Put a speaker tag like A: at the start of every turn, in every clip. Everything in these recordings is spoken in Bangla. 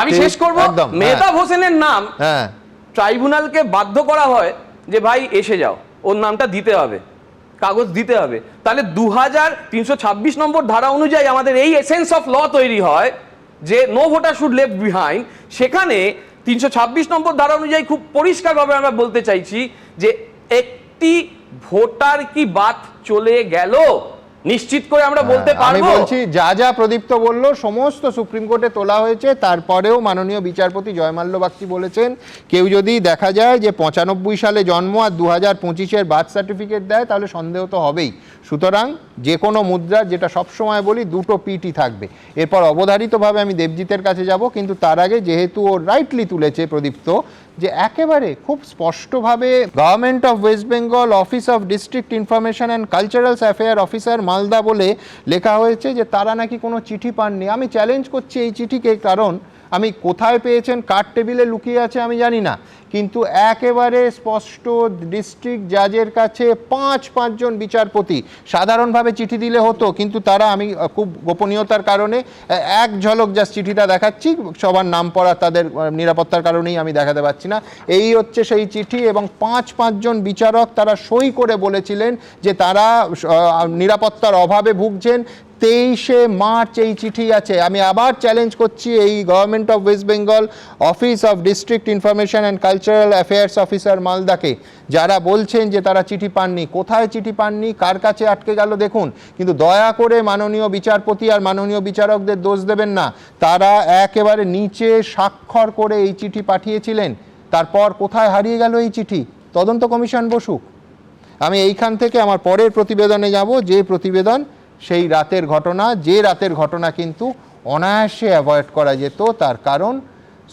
A: আমি শেষ করব। মেহতাব হোসেনের নাম ট্রাইব্যুনালকে বাধ্য করা হয় যে ভাই এসে যাও, ওর নামটা দিতে হবে, কাগজ দিতে হবে। তাহলে 2326 নম্বর ধারা অনুযায়ী আমাদের এই এসেন্স অফ ল তৈরি হয় যে no voter should left behind. সেখানে 326 নম্বর ধারা অনুযায়ী খুব পরিষ্কারভাবে আমরা বলতে চাইছি যে একটি ভোটার কি বাদ চলে গেল নিশ্চিত করে আমরা বলতে পারবো।
B: আমি বলছি যা যা প্রদীপ্ত বলল সমস্ত সুপ্রিম কোর্টে তোলা হয়েছে। তারপরেও মাননীয় বিচারপতি জয়মাল্য বাগচি বলেছেন কেউ যদি দেখা যায় যে 95 সালে জন্ম আর 2025-এর বার্থ সার্টিফিকেট দেয় তাহলে সন্দেহ তো হবেই। সুতরাং যে কোনো মুদ্রার, যেটা সবসময় বলি, দুটো পিঠই থাকবে। এরপর অবধারিতভাবে আমি দেবজিতের কাছে যাব, কিন্তু তার আগে যেহেতু ও রাইটলি তুলেছে প্রদীপ্ত যে একেবারে খুব স্পষ্টভাবে government of West Bengal office of district information and cultural affair officer Malda বলে লেখা হয়েছে যে তারা নাকি কোনো চিঠি পাননি। আমি চ্যালেঞ্জ করছি এই চিঠিকে, কারণ আমি কোথায় পেয়েছেন, কার টেবিলে লুকিয়ে আছে আমি জানি না, কিন্তু একেবারে স্পষ্ট ডিস্ট্রিক্ট জাজের কাছে পাঁচজন বিচারপতি সাধারণভাবে চিঠি দিলে হতো, কিন্তু তারা, আমি খুব গোপনীয়তার কারণে এক ঝলক জাস্ট চিঠিটা দেখাচ্ছি, সবার নাম পড়া তাদের নিরাপত্তার কারণেই আমি দেখাতে পারছি না। এই হচ্ছে সেই চিঠি, এবং পাঁচজন বিচারক তারা সই করে বলেছিলেন যে তারা নিরাপত্তার অভাবে ভুগছেন। 23 মার্চ এই চিঠি আছে। আমি আবার চ্যালেঞ্জ করছি এই government of West Bengal office of district information and cultural affairs officer মালদাকে, যারা বলছেন যে তারা চিঠি পাননি, কোথায় চিঠি পাননি, কার কাছে আটকে গেল দেখুন। কিন্তু দয়া করে মাননীয় বিচারপতি আর মাননীয় বিচারকদের দোষ দেবেন না, তারা একেবারে নিচে স্বাক্ষর করে এই চিঠি পাঠিয়েছিলেন। তারপর কোথায় হারিয়ে গেল এই চিঠি? তদন্ত কমিশন বসুক। আমি এইখান থেকে আমার পরের প্রতিবেদনে যাব, যে প্রতিবেদন সেই রাতের ঘটনা, যে রাতের ঘটনা কিন্তু অনায়াসে অ্যাভয়েড করা যেত। তার কারণ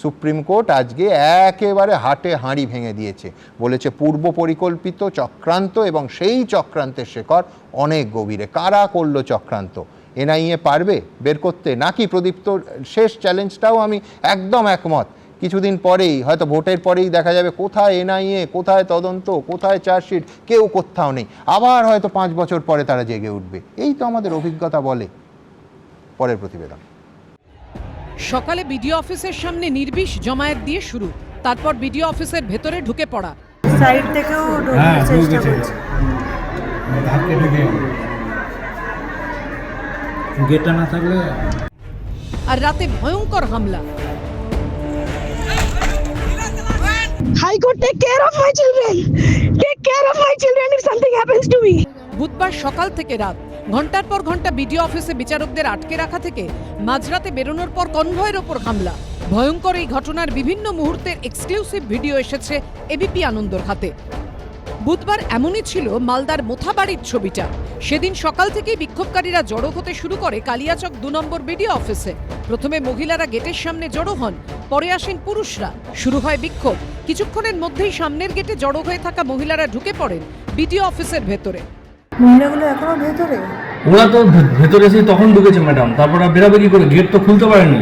B: সুপ্রিম কোর্ট আজকে একেবারে হাটে হাঁড়ি ভেঙে দিয়েছে, বলেছে পূর্ব পরিকল্পিত চক্রান্ত, এবং সেই চক্রান্তের শেকড় অনেক গভীরে। কারা করলো চক্রান্ত? এনআইএ পারবে বের করতে নাকি? প্রদীপ্ত শেষ চ্যালেঞ্জটাও আমি একদম একমত। কিছুদিন পরেই, হয়তো ভোটের পরেই দেখা যাবে কোথায় এনআইএ, কোথায় তদন্ত, কোথায় চার্জশিট, কেউ কোথাও নেই। আবার হয়তো 5 বছর পরে তারা জেগে উঠবে। এই তো আমাদের অভিজ্ঞতা বলে। পরের প্রতিবেদন।
C: সকালে বিডিও অফিসের সামনে নির্বিষ জমায়েত দিয়ে শুরু, তারপর বিডিও অফিসের ভেতরে ঢুকে পড়া।
D: সাইড থেকেও ঢোকার চেষ্টা করছে।
E: গেটটা না থাকলে।
C: আর রাতে ভয়ঙ্কর হামলা।
F: High Court, take care of my children. Take care of my children if something happens to me.
C: বুধবার সকাল থেকে রাত ঘন্টার পর ঘন্টা বিডিও অফিসে বিচারকদের আটকে রাখা থেকে মাঝরাতে বেরোনোর পর কনভয়ের ওপর হামলা। ভয়ঙ্কর এই ঘটনার বিভিন্ন মুহূর্তের এক্সক্লুসিভ ভিডিও এসেছে এবিপি আনন্দর হাতে। বুধবার এমনই ছিল মালদার মোথাবাড়ির ছবিটা। সেদিন সকাল থেকেই বিক্ষোভকারীরা জড়ো হতে শুরু করে কালিয়াচক 2 নম্বর বিডিও অফিসে। প্রথমে মহিলারা গেটের সামনে জড়ো হন, পরে আসেন পুরুষরা। শুরু হয় বিক্ষোভ। কিছুক্ষণের মধ্যেই সামনের গেটে জড়ো হয়ে থাকা মহিলারা ঢুকে পড়েন বিডিও অফিসের ভেতরে।
D: মহিলাগুলো এখনো ভেতরে?
E: ওরা তো ভেতরে এসে তখন ঢুকেছে ম্যাডাম, তারপর বেরাবে কি করে? গেট তো খুলতে পারেনি,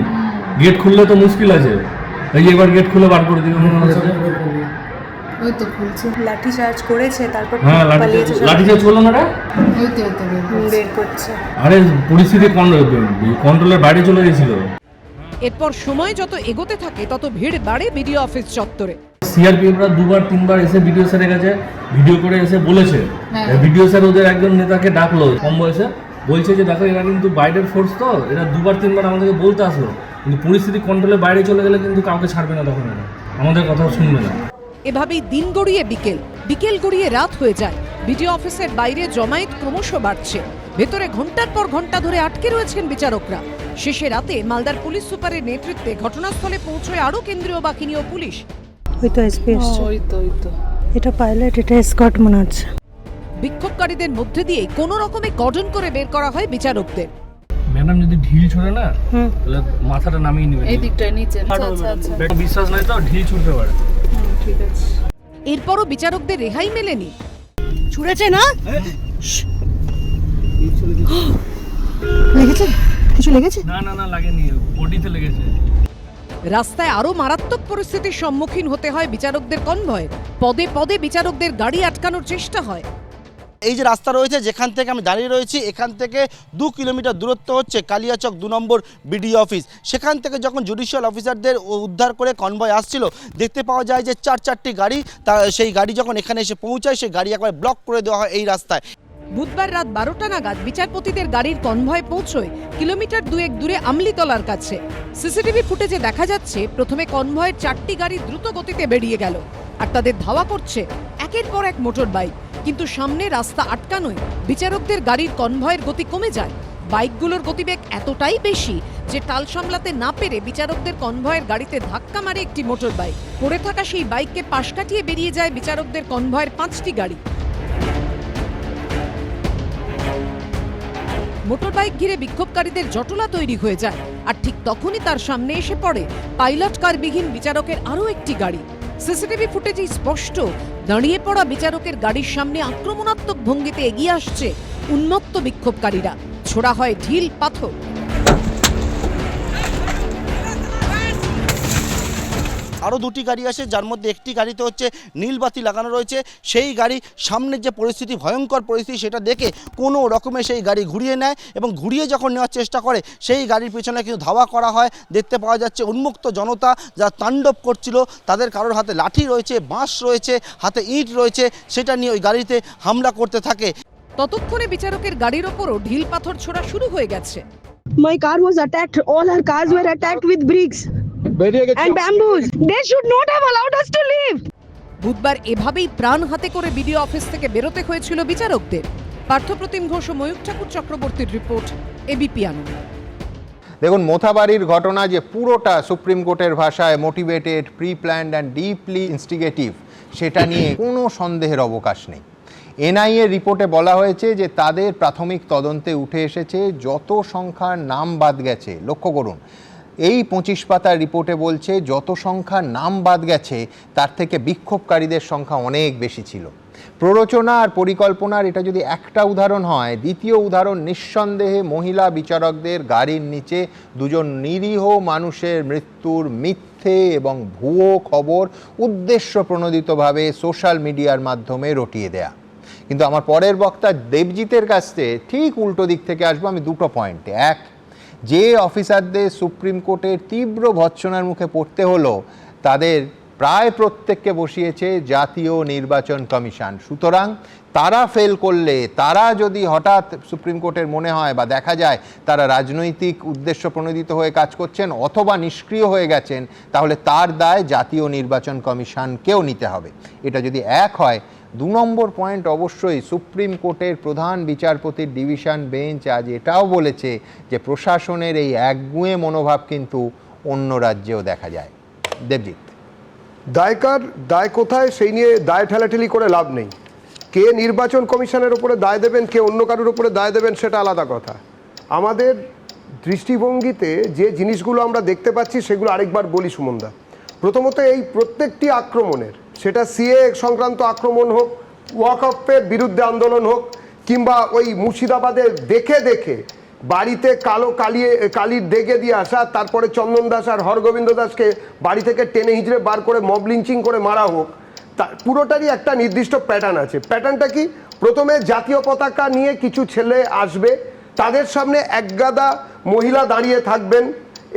E: গেট খুললে তো মুশকিল আছে। এই এবার গেট খুলে বার করে দিবে মনে হচ্ছে।
D: ওই তো খুলছে, লাঠি চার্জ করেছে, তারপর
E: হ্যাঁ লাঠি চার্জ করলো না রে,
D: ওই তো বের করছে।
E: আরে পরিস্থিতি কন্ট্রোলের বাইরে চলে গেছিল।
C: এরপর সময় যত এগোতে থাকে তত ভিড় বাড়ে বিডিও অফিস চত্বরে।
E: সিআরপিএফরা 2-3বার এসে ভিডিও স্যারের কাছে ভিডিও করে এসে বলেছে, ভিডিও স্যার ওদের একজন নেতাকে ডাকলো কম বয়সে, বলছে যে দেখো এরা কিন্তু বাইরের ফোর্স, তো এরা 2-3বার আমাদেরকে বলতে আসলো, কিন্তু পরিস্থিতি কন্ট্রোলের বাইরে চলে গেলে কিন্তু কাউকে ছাড়বে না, তখন এরা আমাদের কথা শুনবে না।
C: এভাবেই দিন গড়িয়ে বিকেল গড়িয়ে রাত হয়ে যায়। বিডিও অফিসের বাইরে জমায়েত ক্রমশ বাড়ছে। ভেতরে ঘন্টার পর ঘন্টা ধরে আটকে রয়েছেন বিচারকরা। শেষে রাতে মালদার পুলিশ সুপারের নেতৃত্বে ঘটনাস্থলে পৌঁছয় আরও কেন্দ্রীয় বাহিনী ও পুলিশ।
D: ওই তো এসপি আসছে। ওই তো এটা পাইলট, এটা এসকর্ট মনে হচ্ছে।
C: বিক্ষোভকারীদের মধ্যে দিয়ে কোনো রকমে কর্ডন করে বের করা হয় বিচারকদের।
E: ম্যাডাম যদি ঢিল ছুড়ে না তাহলে মাথাটা নামিয়ে নেবে, এই দিকটা নিচে। আচ্ছা বিশ্বাস নাই তো ঢিল ছুড়তে পারে।
D: ঠিক আছে।
C: এরপরও বিচারকদের রেহাই মেলেনি।
F: ছুড়েছে না? লেগেছে? কিছু লেগেছে?
E: না লাগেনি, বডিতে লেগেছে।
C: রাস্তায় আরো মারাত্মক পরিস্থিতির সম্মুখীন হতে হয় বিচারকদের কনভয়। পদে পদে বিচারকদের গাড়ি আটকানোর চেষ্টা হয়।
G: এই যে রাস্তা রয়েছে যেখান থেকে আমি দাঁড়িয়ে রয়েছি, এখান থেকে 2 কিলোমিটার দূরত্ব হচ্ছে কালিয়াচক 2 নম্বর বিডিও অফিস। সেখান থেকে যখন জুডিশিয়াল অফিসারদের উদ্ধার করে কনভয় আসছিল, দেখতে পাওয়া যায় যে 4-4টি গাড়ি, সেই গাড়ি যখন এখানে এসে পৌঁছায় সেই গাড়ি একবার ব্লক করে দেওয়া হয় এই রাস্তায়।
C: বুধবার রাত 12টা নাগাদ বিচারপতিদের গাড়ির কনভয় পৌঁছয় কিলোমিটার 2 দূরে আমলিতলার কাছে। সিসিটিভি ফুটেজে দেখা যাচ্ছে প্রথমে কনভয়ের 4টি গাড়ি দ্রুত গতিতে বেরিয়ে গেল, আর তাদের ধাওয়া করছে একের পর এক মোটর বাইক। কিন্তু সামনে রাস্তা আটকানোয় বিচারকদের গাড়ির কনভয়ের গতি কমে যায়। বাইকগুলোর গতিবেগ এতটাই বেশি যে টাল সামলাতে না পেরে বিচারকদের কনভয়ের গাড়িতে ধাক্কা মারে একটি মোটর বাইক। পড়ে থাকা সেই বাইককে পাশ কাটিয়ে বেরিয়ে যায় বিচারকদের কনভয়ের 5টি গাড়ি। মোটরবাইক ঘিরে বিক্ষোভকারীদের জটলা তৈরি হয়ে যায়, আর ঠিক তখনই তার সামনে এসে পড়ে পাইলট কারবিহীন বিচারকের আরও একটি গাড়ি। সিসিটিভি ফুটেজে স্পষ্ট দাঁড়িয়ে পড়া বিচারকের গাড়ির সামনে আক্রমণাত্মক ভঙ্গিতে এগিয়ে আসছে উন্মত্ত বিক্ষোভকারীরা। ছোড়া হয় ঢিল, পাথর।
G: আরও 2টি গাড়ি আসে, যার মধ্যে একটি গাড়িতে হচ্ছে নীলবাতি লাগানো রয়েছে। সেই গাড়ি সামনের যে পরিস্থিতি, ভয়ঙ্কর পরিস্থিতি, সেটা দেখে কোনো রকমে সেই গাড়ি ঘুরিয়ে নেয়, এবং ঘুরিয়ে যখন নেওয়ার চেষ্টা করে সেই গাড়ির পেছনে কিন্তু ধাওয়া করা হয়। দেখতে পাওয়া যাচ্ছে উন্মুক্ত জনতা যা তাণ্ডব করছিল, তাদের কারোর হাতে লাঠি রয়েছে, বাঁশ রয়েছে, হাতে ইট রয়েছে, সেটা নিয়ে ওই গাড়িতে হামলা করতে থাকে।
C: ততক্ষণে বিচারকের গাড়ির ওপরও ঢিল পাথর ছোড়া শুরু হয়ে গেছে।
F: My car was attacked. All our cars were attacked with bricks and bamboos. They should not have allowed us to leave.
C: বুধবার এভাবেই প্রাণ হাতে করে বিডিও অফিস থেকে বেরোতে হয়েছিল বিচারকদের। পার্থপ্রতিম ঘোষ ও ময়ূর ঠাকুর চক্রবর্তীর রিপোর্ট, এবিপি আনন্দ।
B: দেখুন, মোথাবাড়ির ঘটনা যে পুরোটা সুপ্রিম কোর্টের ভাষায় motivated, pre planned and deeply instigative, সেটা নিয়ে কোনো সন্দেহের অবকাশ নেই। এনআইএ রিপোর্টে বলা হয়েছে যে তাদের প্রাথমিক তদন্তে উঠে এসেছে যত সংখ্যার নাম বাদ গেছে, লক্ষ্য করুন, এই 25 পাতার রিপোর্টে বলছে যত সংখ্যার নাম বাদ গেছে তার থেকে বিক্ষোভকারীদের সংখ্যা অনেক বেশি ছিল। প্ররোচনা আর পরিকল্পনার এটা যদি একটা উদাহরণ হয়, দ্বিতীয় উদাহরণ নিঃসন্দেহে মহিলা বিচারকদের গাড়ির নিচে 2 নিরীহ মানুষের মৃত্যুর মিথ্যে এবং ভুয়ো খবর উদ্দেশ্য প্রণোদিতভাবে সোশ্যাল মিডিয়ার মাধ্যমে রটিয়ে দেয়া। কিন্তু আমার পরের বক্তা দেবজিতের কাছ থেকে ঠিক উল্টো দিক থেকে আসবো আমি 2টো পয়েন্টে। এক, যে অফিসারদের সুপ্রিম কোর্টের তীব্র ভৎসনার মুখে পড়তে হলো, তাদের প্রায় প্রত্যেককে বসিয়েছে জাতীয় নির্বাচন কমিশন। সুতরাং তারা ফেল করলে, তারা যদি হঠাৎ সুপ্রিম কোর্টের মনে হয় বা দেখা যায় তারা রাজনৈতিক উদ্দেশ্য প্রণোদিত হয়ে কাজ করছেন অথবা নিষ্ক্রিয় হয়ে গেছেন, তাহলে তার দায় জাতীয় নির্বাচন কমিশনকেও নিতে হবে। এটা যদি এক হয়, 2 নম্বর পয়েন্ট অবশ্যই সুপ্রিম কোর্টের প্রধান বিচারপতির ডিভিশন বেঞ্চ আজ এটাও বলেছে যে প্রশাসনের এই একগুঁয়ে মনোভাব কিন্তু অন্য রাজ্যেও দেখা যায়। দেবজিৎ,
H: দায়কার দায় কোথায় সেই নিয়ে দায় ঠেলাঠেলি করে লাভ নেই। কে নির্বাচন কমিশনের উপরে দায় দেবেন, কে অন্য কারোর উপরে দায় দেবেন, সেটা আলাদা কথা। আমাদের দৃষ্টিভঙ্গিতে যে জিনিসগুলো আমরা দেখতে পাচ্ছি সেগুলো আরেকবার বলি সুমনদা। প্রথমত, এই প্রত্যেকটি আক্রমণের, সেটা সিএ সংক্রান্ত আক্রমণ হোক, ওয়াকফের বিরুদ্ধে আন্দোলন হোক, কিংবা ওই মুর্শিদাবাদে দেখে দেখে বাড়িতে কালির দেগে দিয়ে আসা, তারপরে চন্দন দাস আর হরগোবিন্দ দাসকে বাড়ি থেকে টেনে হিঁচড়ে বার করে মব লিঞ্চিং করে মারা হোক, তা পুরোটারই একটা নির্দিষ্ট প্যাটার্ন আছে। প্যাটার্নটা কি? প্রথমে জাতীয় পতাকা নিয়ে কিছু ছেলে আসবে, তাদের সামনে একগাদা মহিলা দাঁড়িয়ে থাকবেন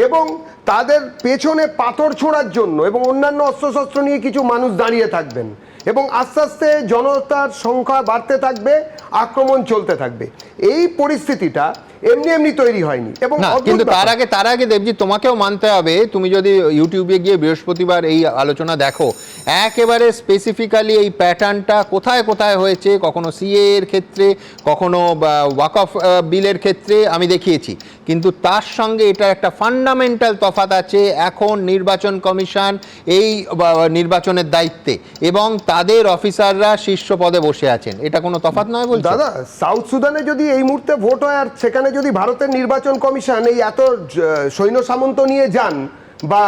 H: এবং তাদের পেছনে পাথর ছোঁড়ার জন্য এবং অন্যান্য অস্ত্রশস্ত্র নিয়ে কিছু মানুষ দাঁড়িয়ে থাকবেন, এবং আস্তে আস্তে জনতার সংখ্যা বাড়তে থাকবে, আক্রমণ চলতে থাকবে। এই পরিস্থিতিটা এমনি এমনি তৈরি হয়নি। এবং
B: কিন্তু তার আগে দেবজি, তোমাকেও মানতে হবে, তুমি যদি ইউটিউবে গিয়ে বৃহস্পতিবার এই আলোচনা দেখো, একেবারে স্পেসিফিক্যালি এই প্যাটার্নটা কোথায় কোথায় হয়েছে, কখনো সিএ এর ক্ষেত্রে, কখনো ওয়াকফ বিলের ক্ষেত্রে আমি দেখিয়েছি। কিন্তু তার সঙ্গে এটা একটা ফান্ডামেন্টাল তফাৎ আছে। এখন নির্বাচন কমিশন এই নির্বাচনের দায়িত্বে এবং তাদের অফিসাররা শীর্ষ পদে বসে আছেন, এটা কোনো তফাৎ নয় বলছো?
H: দাদা, সাউথ সুদানে যদি এই মুহূর্তে ভোট হয় আর সেখানে যদি ভারতের নির্বাচন কমিশন এই এত সৈন্য সামন্ত নিয়ে যান, বা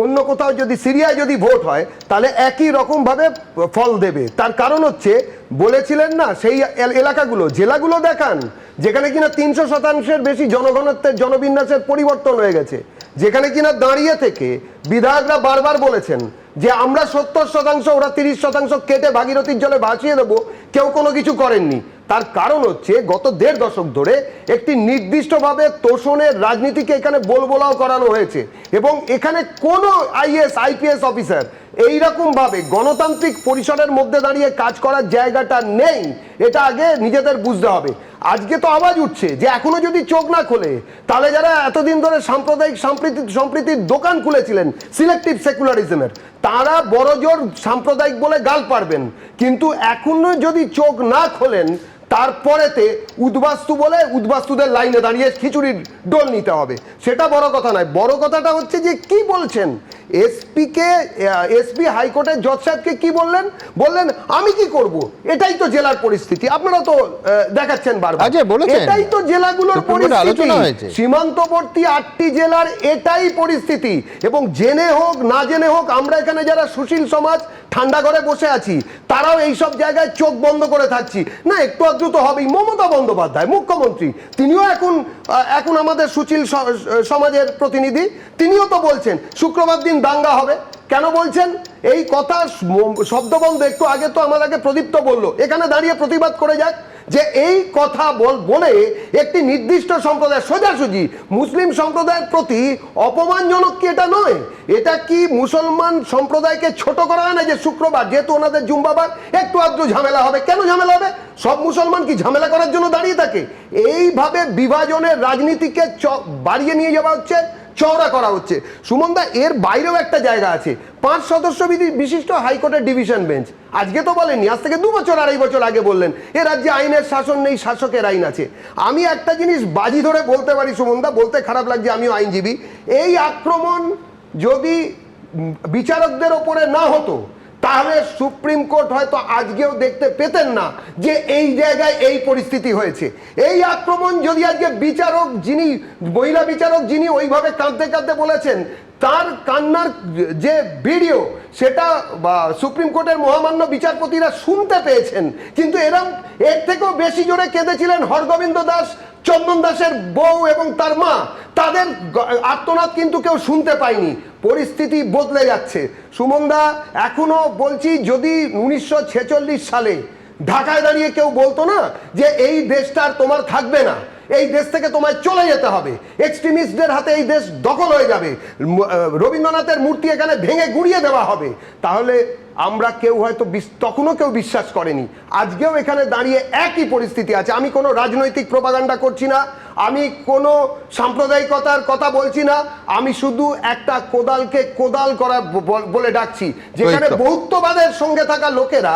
H: অন্য কোথাও যদি সিরিয়ায় যদি ভোট হয়, তাহলে একই রকম ভাবে ফল দেবে। তার কারণ হচ্ছে, বলেছিলেন না, সেই এলাকাগুলো, জেলাগুলো দেখান যেখানে কিনা 300% বেশি জনঘনত্বের জনবিন্যাসের পরিবর্তন হয়ে গেছে, যেখানে কিনা দাঁড়িয়ে থেকে বিধায়করা বারবার বলেছেন যে আমরা 70%, ওরা 30% কেটে ভাগীরথীর জলে ভাসিয়ে দেবো, কেউ কোনো কিছু করেননি। তার কারণ হচ্ছে গত 1.5 দশক ধরে একটি নির্দিষ্টভাবে তোষণের রাজনীতিকে এখানে বলবোলাও করানো হয়েছে এবং এখানে কোনো আইএস আইপিএস অফিসার এইরকম ভাবে গণতান্ত্রিক পরিসরের মধ্যে দাঁড়িয়ে কাজ করার জায়গাটা নেই, এটা আগে নিজেদের বুঝতে হবে। আজকে তো আওয়াজ উঠছে যে এখনো যদি চোখ না খোলে তাহলে যারা এতদিন ধরে সাম্প্রদায়িক সম্প্রীতির দোকান খুলেছিলেন সিলেক্টিভ সেকুলারিজমের, তারা বড়জোর সাম্প্রদায়িক বলে গাল পারবেন, কিন্তু এখনো যদি চোখ না খোলেন তারপরেতে উদ্বাস্তু বলে উদ্বাস্তুদের লাইনে দাঁড়িয়ে খিচুড়ির ডোল নিতে হবে। সেটা বড় কথা নয়, বড় কথাটা হচ্ছে যে কি বলছেন এসপি হাইকোর্টের জজ সাহেবকে কি বললেন, বললেন আমি কি করব, এটাই তো জেলার পরিস্থিতি, আপনারা তো দেখাচ্ছেন বারবার, এটাই তো জেলাগুলোর পরিস্থিতি, সীমান্তবর্তী 8টি জেলার এটাই পরিস্থিতি। এবং জেনে হোক না জেনে হোক আমরা এখানে যারা সুশীল সমাজ ঠান্ডা ঘরে বসে আছি তারাও এইসব জায়গায় চোখ বন্ধ করে থাকছি না, একটু আধটু তো হবেই। মমতা বন্দ্যোপাধ্যায় মুখ্যমন্ত্রী, তিনিও এখন আমাদের সুশীল সমাজের প্রতিনিধি, তিনিও তো বলছেন শুক্রবার দিন দাঙ্গা হবে। কেন বলছেন এই কথা? শব্দবন্ধ একটু আগে তো আমাদেরকে প্রদীপ্ত বললো, এখানে দাঁড়িয়ে প্রতিবাদ করে যাক যে এই কথা বলে একটি নির্দিষ্ট সম্প্রদায় সোজাসুজি মুসলিম সম্প্রদায়ের প্রতি অপমানজনক কি এটা নয়? এটা কি মুসলমান সম্প্রদায়কে ছোট করা হয় না যে শুক্রবার যেহেতু ওনাদের জুম্বাবার একটু আধটু ঝামেলা হবে? কেন ঝামেলা হবে? সব মুসলমান কি ঝামেলা করার জন্য দাঁড়িয়ে থাকে? এইভাবে বিভাজনের রাজনীতিকে বাড়িয়ে নিয়ে যাওয়া হচ্ছে, চওড়া করা হচ্ছে। সুমনদা, এর বাইরেও একটা জায়গা আছে, 5 সদস্য বিশিষ্ট হাইকোর্টের ডিভিশন বেঞ্চ। আজকে তো বলেননি, আজ থেকে 2 বছর 2.5 বছর আগে বললেন এ রাজ্যে আইনের শাসন নেই, শাসকের আইন আছে। আমি একটা জিনিস বাজি ধরে বলতে পারি সুমনদা, বলতে খারাপ লাগছে, আমিও আইনজীবী, এই আক্রমণ যদি বিচারকদের ওপরে না হতো তাহলে সুপ্রিম কোর্ট হয়তো আজকেও দেখতে পেতেন না যে এই জায়গায় এই পরিস্থিতি হয়েছে। এই আক্রমণ যদি আজকে বিচারক যিনি, মহিলা বিচারক যিনি ওইভাবে কাঁদতে কাঁদতে বলেছেন, তার কান্নার যে ভিডিও সেটা সুপ্রিম কোর্টের মহামান্য বিচারপতিরা শুনতে পেয়েছেন, কিন্তু এর থেকেও বেশি জোরে কেঁদেছিলেন হরগোবিন্দ দাস, চন্দন দাসের বউ এবং তার মা। তাদের আর্তনাদ কিন্তু কেউ শুনতে পায়নি। পরিস্থিতি বদলে যাচ্ছে সুমনদা। এখনো বলছি, যদি 1946 সালে ঢাকায় দাঁড়িয়ে কেউ বলতো না যে এই দেশটা তোমার থাকবে না, এই দেশ থেকে তোমায় চলে যেতে হবে, এক্সট্রিমিস্টদের হাতে এই দেশ দখল হয়ে যাবে, রবীন্দ্রনাথের মূর্তি এখানে ভেঙে গুঁড়িয়ে দেওয়া হবে, তাহলে আমরা কেউ হয়তো তখনও কেউ বিশ্বাস করেনি। আজকেও এখানে দাঁড়িয়ে একই পরিস্থিতি আছে। আমি কোনো রাজনৈতিক প্রপাগান্ডা করছি না, আমি কোনো সাম্প্রদায়িকতার কথা বলছি না, আমি শুধু একটা কোদালকে কোদাল করা বলে ডাকছি, যেখানে বহুত্ববাদের সঙ্গে থাকা লোকেরা,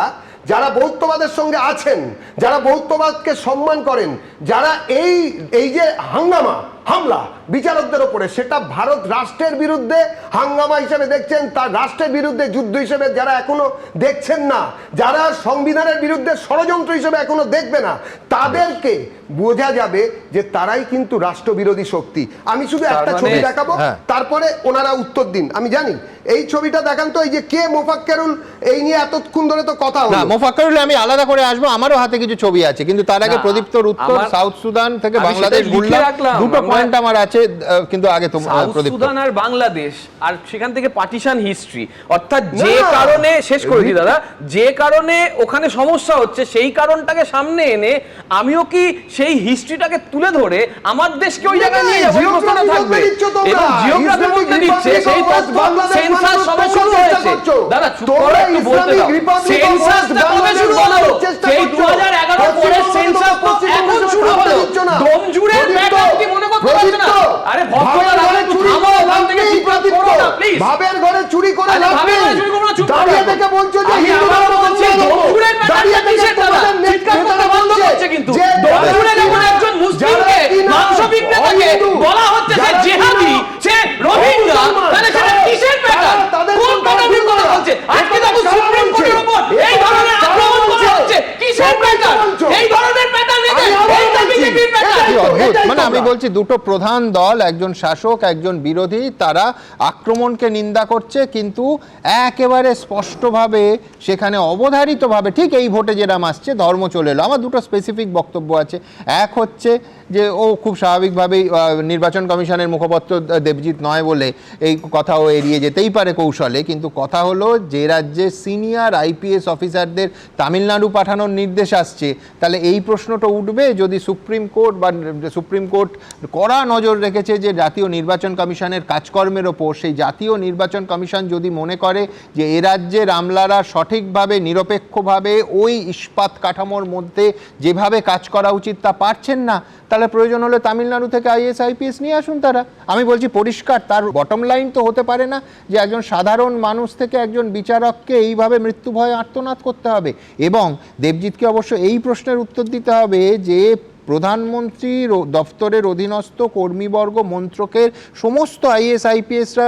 H: যারা বহুত্ববাদের সঙ্গে আছেন, যারা বহুত্ববাদকে সম্মান করেন, যারা এই যে হামলা বিচারকদের ওপরে, সেটা ভারত রাষ্ট্রের বিরুদ্ধে হাঙ্গামা হিসেবে দেখছেন, তার রাষ্ট্রের বিরুদ্ধে যুদ্ধ হিসেবে যারা এখনো দেখছেন না, যারা সংবিধানের বিরুদ্ধে ষড়যন্ত্র হিসেবে এখনো দেখবে না, তাদেরকে বোঝা যাবে যে তারাই কিন্তু রাষ্ট্রবিরোধী শক্তি। আমি শুধু একটা ছবি দেখাবো, তারপরে ওনারা উত্তর দিন। আমি জানি এই ছবিটা দেখান তো, এই যে কে মোফাক্কেরুল, এই নিয়ে এতক্ষণ ধরে তো কথা হলো।
B: মোফাক্কেরুল আমি আলাদা করে আসবো, আমারও হাতে কিছু ছবি আছে, কিন্তু তার আগে প্রদীপ্তর উত্তর সাউথ সুদান থেকে বাংলাদেশ বললাম, দুটো পয়েন্ট আমার আছে, কিন্তু আগে তো
A: সুদান আর বাংলাদেশ, আর সেখান থেকে পার্টিশন হিস্ট্রি, অর্থাৎ যে কারণে, শেষ করে দিই দাদা, যে কারণে ওখানে সমস্যা হচ্ছে সেই কারণটাকে সামনে এনে আমিও কি সেই হিস্ট্রিটাকে তুলে ধরে আমার দেশকে ওই জায়গায় নিয়ে যাবো, প্রশ্নটা থাকবে। এবং জিওগ্রাফির মধ্যে দিচ্ছে সেই সেন্সাস সবে শুরু হয়েছে। দাদা চুপ করে একটু বলতে দাও, সেন্সাসটা কবে শুরু হলো? সেই 2011 পরের সেন্সাস তো এখন শুরু হলো। দমজুড়ের ব্যাপার কি মনে করতে পারছ না? আরে ভক্তরা চুরি করে ওখান থেকে চিৎকার করো না প্লিজ।
H: ভাবের ঘরে চুরি করে লাভ নেই। দাঁড়িয়ে থেকে বলছো যে হিন্দুরা বলছে দমজুড়ের ব্যাপারটা কিসের দাদা? চিৎকার করতে বন্ধ করছে, কিন্তু দমজুড়ে যখন একজন মুসলিমকে মাংস বিক্রেতাকে বলা হচ্ছে যে জিহাদি, সে রোহিঙ্গা, তাহলে সেটা কিসের ব্যাপার? কোন কারণে কথা বলছে? আজকে দেখো সুপ্রিম কোর্টের উপর এই ধরনের আক্রমণ করা হচ্ছে, কিসের ব্যাপার? এই ধরনের প্যাটার্ন নেই, এইটা বিজেপির প্যাটার্ন।
B: মানে আমি বলছি দুটো প্রধান দল, একজন শাসক একজন বিরোধী, তারা আক্রমণকে নিন্দা করছে, কিন্তু একেবারে স্পষ্টভাবে সেখানে অবধারিতভাবে ঠিক এই ভোটে যেরকম আসছে ধর্ম চলে এলো। আমার দুটো স্পেসিফিক বক্তব্য আছে। এক হচ্ছে যে ও খুব স্বাভাবিকভাবেই নির্বাচন কমিশনের মুখপাত্র দেবজিৎ নয় বলে এই কথা ও এড়িয়ে যেতেই পারে কৌশলে, কিন্তু কথা হলো যে রাজ্যে সিনিয়র আইপিএস অফিসারদের তামিলনাড়ু পাঠানোর নির্দেশ আসছে, তাহলে এই প্রশ্নটা উঠবে যদি সুপ্রিম কোর্ট কড়া নজর রেখেছে যে জাতীয় নির্বাচন কমিশনের কাজকর্মের ওপর, সেই জাতীয় নির্বাচন কমিশন যদি মনে করে যে এ রাজ্যের আমলারা সঠিকভাবে নিরপেক্ষভাবে ওই ইস্পাত কাঠামোর মধ্যে যেভাবে কাজ করা উচিত তা পারছেন না, তাহলে প্রয়োজন হলে তামিলনাড়ু থেকে আইএস আইপিএস নিয়ে আসুন তারা। আমি বলছি পরিষ্কার, তার বটম লাইন তো হতে পারে না যে একজন সাধারণ মানুষ থেকে একজন বিচারককে এইভাবে মৃত্যু ভয়ে আর্তনাদ করতে হবে। এবং দেবজিৎকে অবশ্য এই প্রশ্নের উত্তর দিতে হবে যে প্রধানমন্ত্রীর দপ্তরের অধীনস্থ কর্মীবর্গ মন্ত্রকের সমস্ত আইএস আইপিএসরা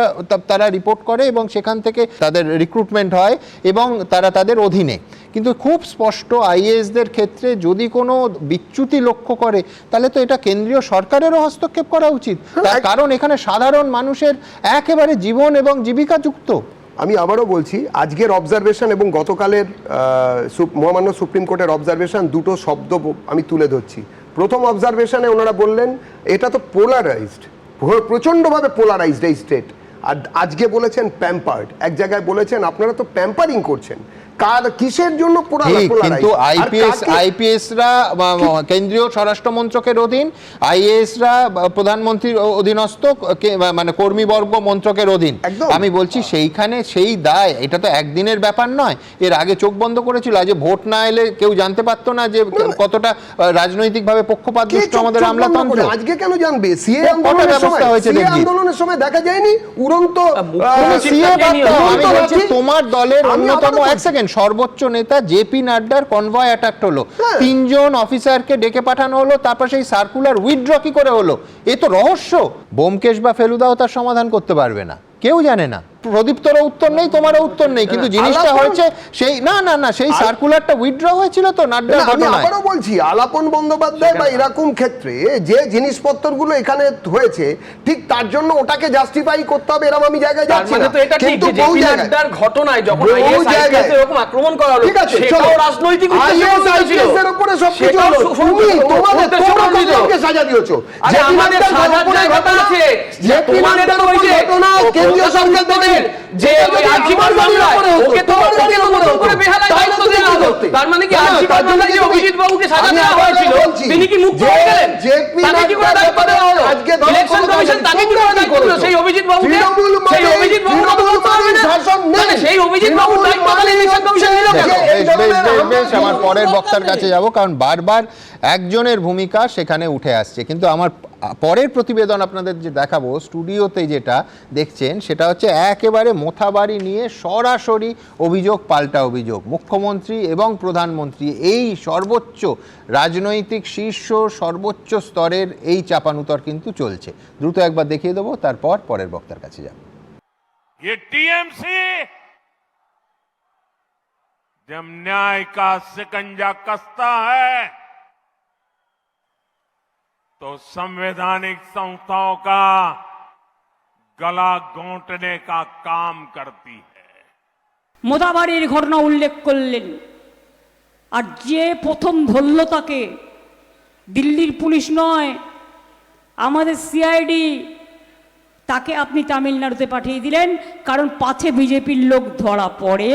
B: তারা রিপোর্ট করে এবং সেখান থেকে তাদের রিক্রুটমেন্ট হয় এবং তারা তাদের অধীনে। কিন্তু খুব স্পষ্ট আইএএসদের ক্ষেত্রে যদি কোনো বিচ্যুতি লক্ষ্য করে তাহলে তো এটা কেন্দ্রীয় সরকারেরও হস্তক্ষেপ করা উচিত, তার কারণ এখানে সাধারণ মানুষের একেবারে জীবন এবং জীবিকা যুক্ত।
H: আমি আবারও বলছি, আজকের অবজারভেশন এবং গতকালের মহামান্য সুপ্রিম কোর্টের অবজারভেশন, দুটো শব্দ আমি তুলে ধরছি। প্রথম অবজারভেশনে ওনারা বললেন এটা তো পোলারাইজড, প্রচণ্ডভাবে পোলারাইজড এই স্টেট, আর আজকে বলেছেন প্যাম্পার্ড। এক জায়গায় বলেছেন আপনারা তো প্যাম্পারিং করছেন, কার কিসের জন্য
B: কিন্তু আইপিএসরা কেন্দ্রীয় স্বরাষ্ট্র মন্ত্রকের অধীন, আইএএসরা প্রধানমন্ত্রীর অধীনস্থ মানে কর্মীবর্গ মন্ত্রকের অধীন। আমি বলছি সেইখানে সেই দায়, এটা তো একদিনের ব্যাপার নয়, এর আগে চোখ বন্ধ করেছিল। আজ ভোট না এলে কেউ জানতে পারতো না যে কতটা রাজনৈতিকভাবে পক্ষপাতদুষ্ট আমাদের আমলাতন্ত্র।
H: আজকে কেন জানবে? সিএ আন্দোলনের সময় দেখা যায়নি উড়ন্ত
B: আমি বলছি তোমার দলের অন্যতম, এক সেকেন্ড, সর্বোচ্চ নেতা জেপি নাড্ডার কনভয় অ্যাটাক হলো, 3 জন অফিসারকে ডেকে পাঠানো হলো, তারপর সেই সার্কুলার উইথড্র কি করে হলো? এ তো রহস্য। ব্যোমকেশ বা ফেলুদাও তার সমাধান করতে পারবে না, কেউ জানে না। প্রদীপ্তরও উত্তর নেই, তোমারও উত্তর নেই, কিন্তু জিনিসটা হয়েছে সেই না সেই সার্কুলারটা উইথড্র হয়েছিল তো নাড্ডার ঘটনায়।
H: আমি আবারও বলছি, আলাপন বন্দ্যোপাধ্যায় বা এরকম ক্ষেত্রে যে জিনিসপত্রগুলো এখানে হয়েছে ঠিক তার জন্য ওটাকে জাস্টিফাই করতে হবে এরকম আমি জায়গায় যাচ্ছি না। কিন্তু বহু জায়গার ঘটনায় যখন আইএস এরকম আক্রমণ করা হলো, সেটাও রাজনৈতিক উদ্দেশ্যের উপরে সবকিছু হলো। তোমাকে সাজা দিয়েছো,
A: আরে আমাদের সাজার জায়গাটা আছে, যে তোমাদের তো ওই যে কেন্দ্রীয় সরকার থেকে যে আর্জিকর মামলায় ওকে তো নতুন করে বেহালায় দায়িত্ব দেওয়া হলো। তার মানে কি আর্জিকর মামলায় যে অভিজিৎ বাবুকে সাজা দেওয়া হয়েছিল তিনি কি মুক্ত হয়ে গেলেন? তাকে কি করে দায়িত্ব দেওয়া হলো? ইলেকশন কমিশন তাকে কি করে দায়িত্ব দিল? সেই অভিজিৎ বাবুকে, সেই অভিজিৎ বাবু মুক্ত হবে না? মানে সেই অভিজিৎ বাবুর দায়িত্ব তাহলে ইলেকশন কমিশন নিল কেন?
B: আমার পরের বক্তার কাছে যাব, কারণ বারবার একজনের ভূমিকা সেখানে উঠে আসছে। কিন্তু আমার পরের প্রতিবেদন আপনাদের যে দেখাবো, স্টুডিওতে যেটা দেখছেন সেটা হচ্ছে একেবারে মোথাবাড়ি নিয়ে সরাসরি অভিযোগ পাল্টা অভিযোগ। মুখ্যমন্ত্রী এবং প্রধানমন্ত্রী এই সর্বোচ্চ রাজনৈতিক শীর্ষ সর্বোচ্চ স্তরের এই চাপানুতর কিন্তু চলছে। দ্রুত একবার দেখিয়ে দেবো, তারপর পরের বক্তার কাছে যাব।
I: जब न्याय का शिकंजा कसता है तो संवैधानिक संस्थाओं का गला घोंटने का काम करती है।
J: মোদাবাড়ির ঘটনা উল্লেখ করলেন, আর যে প্রথম ধরল তাকে দিল্লির পুলিশ নয়, আমাদের সিআইডি, তাকে আপনি তামিলনাড়ুতে পাঠিয়ে দিলেন কারণ পাছে বিজেপির লোক ধরা পড়ে।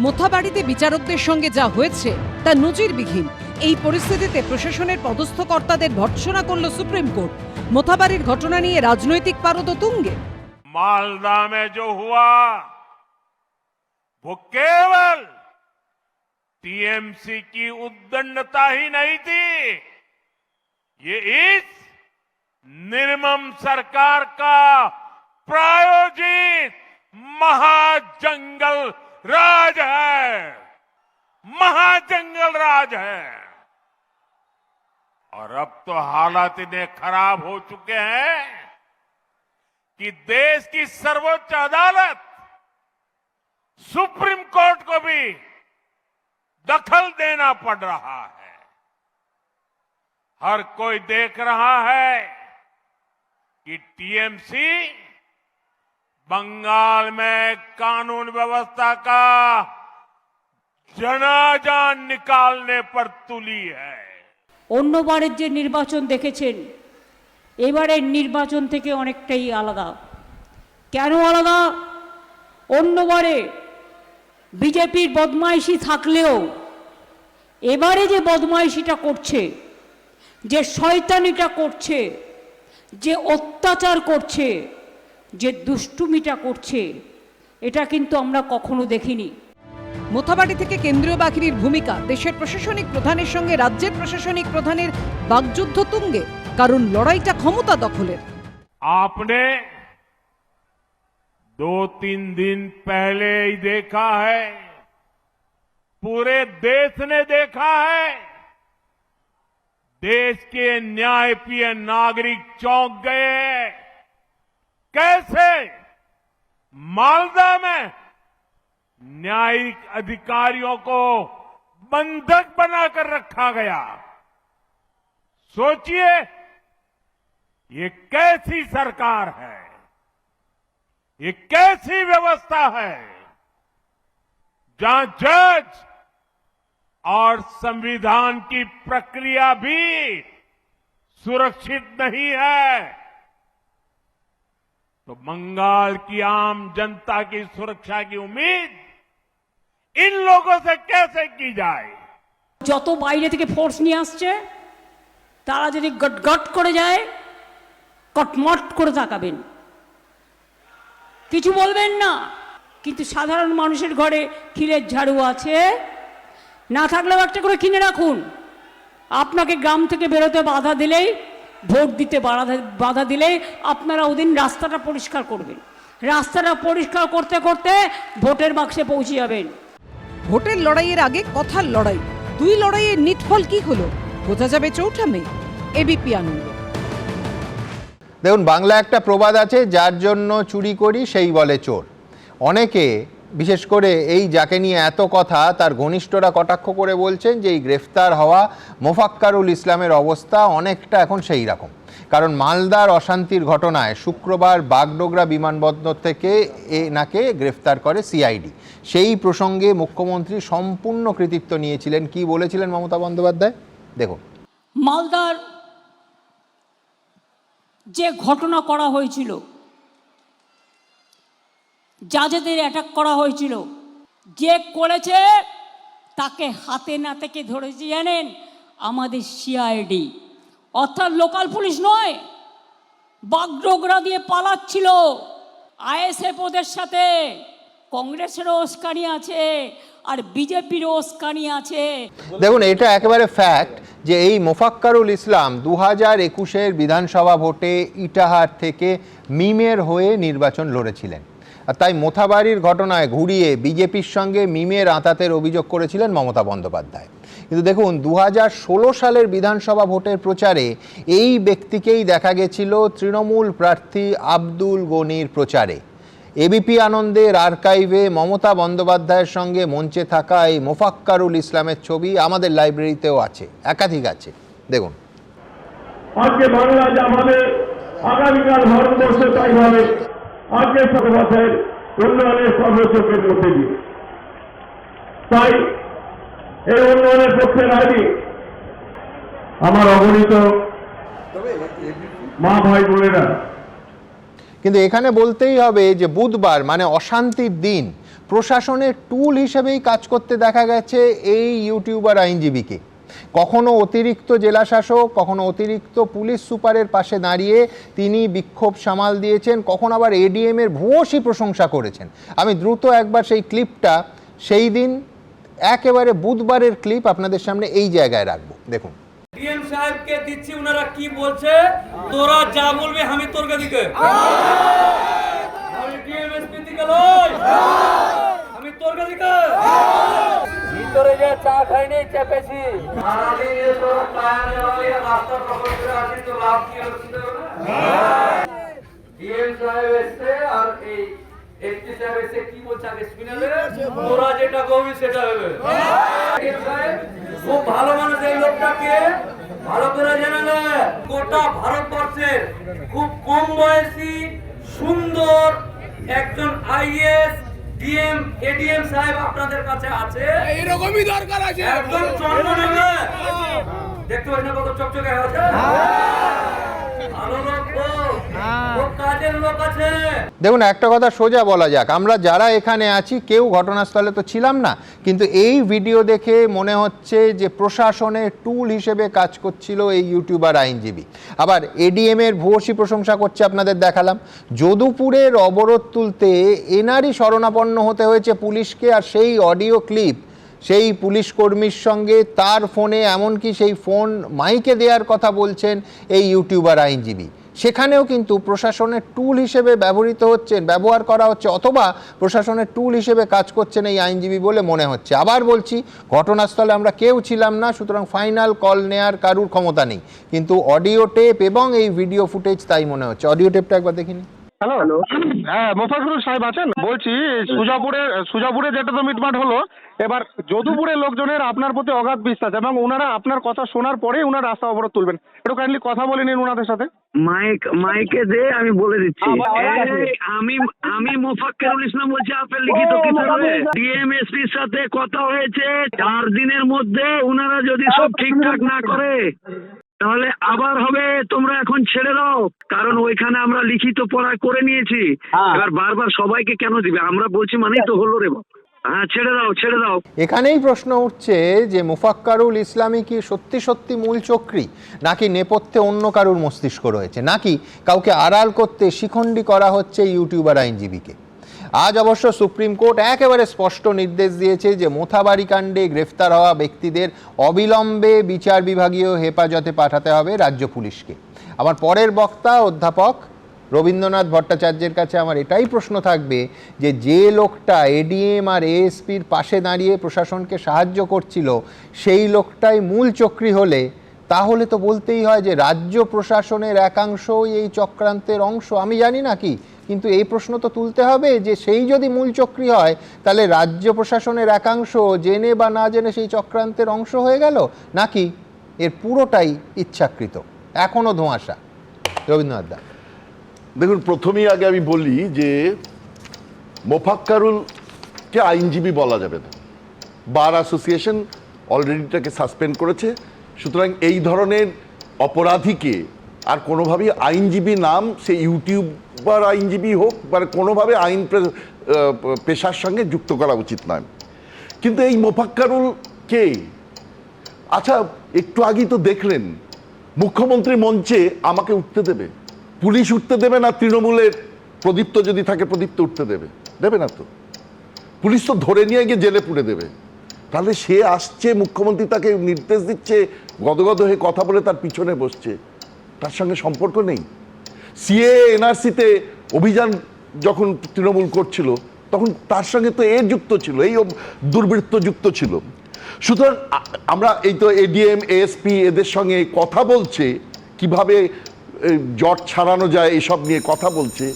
C: মোথাবাড়িতে বিচারকদের সঙ্গে যা হয়েছে তা নজিরবিহীন। এই পরিস্থিতিতে প্রশাসনের পদস্থ কর্তাদের ভর্ৎসনা করল সুপ্রিম কোর্ট। মোথাবাড়ির ঘটনা নিয়ে রাজনৈতিক পারদ তুঙ্গে।
I: मालदा में जो हुआ वो केवल टीएमसी की उद्दंडता ही नहीं थी, ये इस निर्मम सरकार का प्रायोजित महाजंगल राज है, महाजंगल राज है। और अब तो हालात इतने खराब हो चुके हैं कि देश की सर्वोच्च अदालत सुप्रीम कोर्ट को भी दखल देना पड़ रहा है। हर कोई देख रहा है कि टीएमसी बंगाल में कानून व्यवस्था का जनाजा निकालने पर तुली है।
J: অন্যবারের যে নির্বাচন দেখেছেন এবারের নির্বাচন থেকে অনেকটাই আলাদা। কেন আলাদা? অন্যবারে বিজেপির বদমাইশি থাকলেও এবারে যে বদমাইশিটা করছে, যে শয়তানিটা করছে, যে অত্যাচার করছে, যে দুষ্টুমিটা করছে, এটা কিন্তু আমরা কখনো দেখিনি।
C: মোথাবাড়ি থেকে কেন্দ্রীয় বাহিনীর ভূমিকা, দেশের প্রশাসনিক প্রধানের সঙ্গে রাজ্যের প্রশাসনিক প্রধানের বাকযুদ্ধ তুঙ্গে, কারণ লড়াইটা ক্ষমতা দখলের।
I: आपने 2-3 दिन पहले ही देखा है, पूरे देश ने देखा है, देश के न्यायप्रिय नागरिक चौंक गए। कैसे मालदा में न्यायिक अधिकारियों को बंधक बनाकर रखा गया। सोचिए ये कैसी सरकार है, ये कैसी व्यवस्था है जहां जज और संविधान की प्रक्रिया भी सुरक्षित नहीं है, तो बंगाल की आम जनता की सुरक्षा की उम्मीद इन लोगों से कैसे की जाए?
J: যত বাইরে থেকে ফোর্স নিয়ে আসছে তারা যদি গটগট করে যায়, কটমট করে তাকাবেন, কিছু বলবেন না। কিন্তু সাধারণ মানুষের ঘরে খিলের ঝাড়ু আছে, না থাকলেও একটা করে কিনে রাখুন। আপনাকে গ্রাম থেকে বেরোতে বাধা দিলেই, ভোট দিতে বাধা দিলেই আপনারা ওদিন রাস্তাটা পরিষ্কার করবেন। রাস্তাটা পরিষ্কার করতে করতে ভোটের বাক্সে পৌঁছে যাবেন।
C: ভোটের লড়াইয়ের আগে কথার লড়াই, দুই লড়াইয়ের নিটফল কি হলো বোঝা যাবে 4 মে। এবিপি আনন্দ।
B: দেখুন, বাংলা একটা প্রবাদ আছে, যার জন্য চুরি করি সেই বলে চোর। অনেকে, বিশেষ করে এই যাকে নিয়ে এত কথা, তার ঘনিষ্ঠরা কটাক্ষ করে বলছেন যে এই গ্রেফতার হওয়া মোফাক্কারুল ইসলামের অবস্থা অনেকটা এখন সেই রকম। কারণ মালদার অশান্তির ঘটনায় শুক্রবার বাগডোগরা বিমানবন্দর থেকে এনাকে গ্রেফতার করে সিআইডি। সেই প্রসঙ্গে মুখ্যমন্ত্রী সম্পূর্ণ কৃতিত্ব নিয়েছিলেন। কি বলেছিলেন মমতা বন্দ্যোপাধ্যায় দেখুন।
J: মালদার যে ঘটনা করা হয়েছিল, যাদের অ্যাটাক করা হয়েছিল, যে করেছে তাকে হাতে নাতে ধরেছে জানেন? আমাদের সিআইডি, অর্থাৎ লোকাল পুলিশ নয়। বাগডোগরা দিয়ে পালাচ্ছিল। আইএসএফ ওদের সাথে, কংগ্রেসেরও উস্কানি আছে আর বিজেপিরও উস্কানি আছে।
B: দেখুন, এটা একেবারে ফ্যাক্ট যে এই মোফাক্কারুল ইসলাম 2021-এর বিধানসভা ভোটে ইটাহার থেকে মিমের হয়ে নির্বাচন লড়েছিলেন। আর তাই মোথাবাড়ির ঘটনায় ঘুরিয়ে বিজেপির সঙ্গে মিমের আঁতাতের অভিযোগ করেছিলেন মমতা বন্দ্যোপাধ্যায়। কিন্তু দেখুন, 2016 সালের বিধানসভা ভোটের প্রচারে এই ব্যক্তিকেই দেখা গেছিল তৃণমূল প্রার্থী আব্দুল গনির প্রচারে। এবিপি আনন্দের আর্কাইভে মমতা বন্দ্যোপাধ্যায়ের সঙ্গে মঞ্চে থাকা এই মোফাক্কারুল ইসলামের ছবি আমাদের লাইব্রেরিতেও আছে, একাধিক আছে। দেখুন।
K: আজকে বাংলা যা হবে, আগামীকাল ভারতবর্ষ তাই হবে। আজকে সর্বশের উন্নয়নের সর্বোচ্চের মধ্যে দিয়ে, তাই এই উন্নয়নের পক্ষে রাজি আমার অগণিত মা ভাই বোনেরা।
B: কিন্তু এখানে বলতেই হবে যে বুধবার মানে অশান্তির দিন প্রশাসনের টুল হিসেবেই কাজ করতে দেখা গেছে এই ইউটিউবার আইনজীবীকে। কখনো অতিরিক্ত জেলাশাসক, কখনো অতিরিক্ত পুলিশ সুপারের পাশে দাঁড়িয়ে তিনি বিক্ষোভ সামাল দিয়েছেন, কখনো আবার এডিএম এর ভূয়সী প্রশংসা করেছেন। আমি দ্রুত একবার সেই ক্লিপটা, সেই দিন একেবারে বুধবারের ক্লিপ আপনাদের সামনে এই জায়গায় রাখবো। দেখুন।
L: ডিএম সাহেবকে দিচ্ছি, ওনারা কি বলছে, তোরা যা বলবে আমি তোর দিকে, আমি ডিএম এসপি দিকে লই, আমি তোর দিকে ভিতরে যে চা খাইনি চেপেছি। সারাদিন এ তোর পায়ে নেওয়ালে রাস্তা প্রকল্প করে আসি, তো লাভ কি হচ্ছে না? ডিএম সাহেব এসছে আর এই এসপি সাহেব এসে কি বলছে আগে স্পিনারে, তোরা যেটা করবি সেটা হবে। ডিএম সাহেব খুব ভালো মানুষ, এই লোকটাকে ভালো করে জানা না। গোটা ভারতবর্ষের খুব কম বয়সী সুন্দর একজন আইএস ডিএম এডিএম সাহেব আপনাদের কাছে আছে, এইরকমই দরকার আছে। একদম চন্দ্রনগর দেখতে পাচ্ছি না কত চকচকে হয়েছে? ভালো লোক ও কাজের লোক আছে।
B: দেখুন, একটা কথা সোজা বলা যাক, আমরা যারা এখানে আছি কেউ ঘটনাস্থলে তো ছিলাম না, কিন্তু এই ভিডিও দেখে মনে হচ্ছে যে প্রশাসনের টুল হিসেবে কাজ করছিল এই ইউটিউবার আইনজীবী। আবার এডিএম এর ভূয়সী প্রশংসা করছে, আপনাদের দেখালাম। যদুপুরের অবরোধ তুলতে এনারই শরণাপন্ন হতে হয়েছে পুলিশকে, আর সেই অডিও ক্লিপ সেই পুলিশ কর্মীর সঙ্গে তার ফোনে, এমনকি সেই ফোন মাইকে দেওয়ার কথা বলছেন এই ইউটিউবার আইনজীবী। সেখানেও কিন্তু প্রশাসনের টুল হিসেবে ব্যবহার করা হচ্ছে, অথবা প্রশাসনের টুল হিসেবে কাজ করছেন এই আইনজীবী বলে মনে হচ্ছে। আবার বলছি, ঘটনাস্থলে আমরা কেউ ছিলাম না, সুতরাং ফাইনাল কল নেয়ার কারুর ক্ষমতা নেই, কিন্তু অডিও টেপ এবং এই ভিডিও ফুটেজ তাই মনে হচ্ছে। অডিও টেপটা একবার দেখিনি।
K: হ্যাল, হ্যাঁ মোফাজ্জল সাহেব আছেন? বলছি সুজাপুরে যেটা তো মিটমাট হলো, এবার যদুপুরের লোকজনের আপনার প্রতি অগাধ বিশ্বাস এবং ওনারা আপনার কথা শোনার পরেই ওনারা রাস্তা অবরোধ তুলবেন। একটু কাইন্ডলি কথা বলে নিন ওনাদের সাথে।
M: মাইকে দে, আমি বলে দিচ্ছি। আমি মোফাক্কেরুল ইসলাম বলছি, আপনার লিখিত কিতাবে ডিএমএসপির সাথে কথা হয়েছে, 4 দিনের মধ্যে ওনারা যদি সব ঠিকঠাক না করে তাহলে আবার হবে। তোমরা এখন ছেড়ে দাও, কারণ ওইখানে আমরা লিখিত পড়া করে নিয়েছি। এবার বারবার সবাইকে কেন দিবে? আমরা বলছি মানেই তো হলো রে বাবা। হ্যাঁ, ছেড়ে দাও।
B: এখানেই প্রশ্ন উঠছে যে মোফাক্কারুল ইসলামী কি সত্যি সত্যি মূল চক্রী, নাকি নেপথ্যে অন্য কারুর মস্তিষ্ক রয়েছে, নাকি কাউকে আড়াল করতে শিখণ্ডী করা হচ্ছে ইউটিউবার আইনজীবীকে? আজ অবশ্য সুপ্রিম কোর্ট একেবারে স্পষ্ট নির্দেশ দিয়েছে যে মোথাবাড়ি কাণ্ডে গ্রেফতার হওয়া ব্যক্তিদের অবিলম্বে বিচার বিভাগীয় হেফাজতে পাঠাতে হবে রাজ্য পুলিশকে। আমার পরের বক্তা অধ্যাপক রবীন্দ্রনাথ ভট্টাচার্যের কাছে আমার এটাই প্রশ্ন থাকবে যে লোকটা এডিএম আর এএসপির পাশে দাঁড়িয়ে প্রশাসনকে সাহায্য করছিল, সেই লোকটাই মূল চক্রী হলে তাহলে তো বলতেই হয় যে রাজ্য প্রশাসনের একাংশই এই চক্রান্তের অংশ। আমি জানি না কি, কিন্তু এই প্রশ্ন তো তুলতে হবে যে সেই যদি মূল চক্রী হয় তাহলে রাজ্য প্রশাসনের একাংশ জেনে বা না জেনে সেই চক্রান্তের অংশ হয়ে গেল, নাকি এর পুরোটাই ইচ্ছাকৃত? এখনো ধোঁয়াশা। রবীন্দ্রনাথ দা,
N: দেখুন, প্রথমেই আগে আমি বলি যে মোফাক্কারুলকে আইনজীবী বলা যাবে না। বার অ্যাসোসিয়েশন অলরেডি তাকে সাসপেন্ড করেছে, সুতরাং এই ধরনের অপরাধীকে আর কোনোভাবেই আইনজীবী নাম, সে ইউটিউবার আইনজীবী হোক বা কোনোভাবে আইন পেশার সঙ্গে যুক্ত করা উচিত নয়। কিন্তু এই মোফাক্কারুল কে? আচ্ছা, একটু আগেই তো দেখলেন মুখ্যমন্ত্রী মঞ্চে আমাকে উঠতে দেবে, পুলিশ উঠতে দেবে না, তৃণমূলের প্রদীপ্ত যদি থাকে প্রদীপ্ত উঠতে দেবে না তো, পুলিশ তো ধরে নিয়ে গিয়ে জেলে পুরে দেবে। তাহলে সে আসছে, মুখ্যমন্ত্রী তাকে নির্দেশ দিচ্ছে, গদগদ হয়ে কথা বলে তার পিছনে বসছে, তার সঙ্গে সম্পর্ক নেই। সিএ এনআরসিতে অভিযান যখন তৃণমূল করছিল তখন তার সঙ্গে তো যুক্ত ছিল, এই দুর্বৃত্ত যুক্ত ছিল। সুতরাং আমরা এই তো এডিএম এএসপি এদের সঙ্গে কথা বলছে, কিভাবে জট ছাড়ানো যায় এসব নিয়ে কথা বলছে,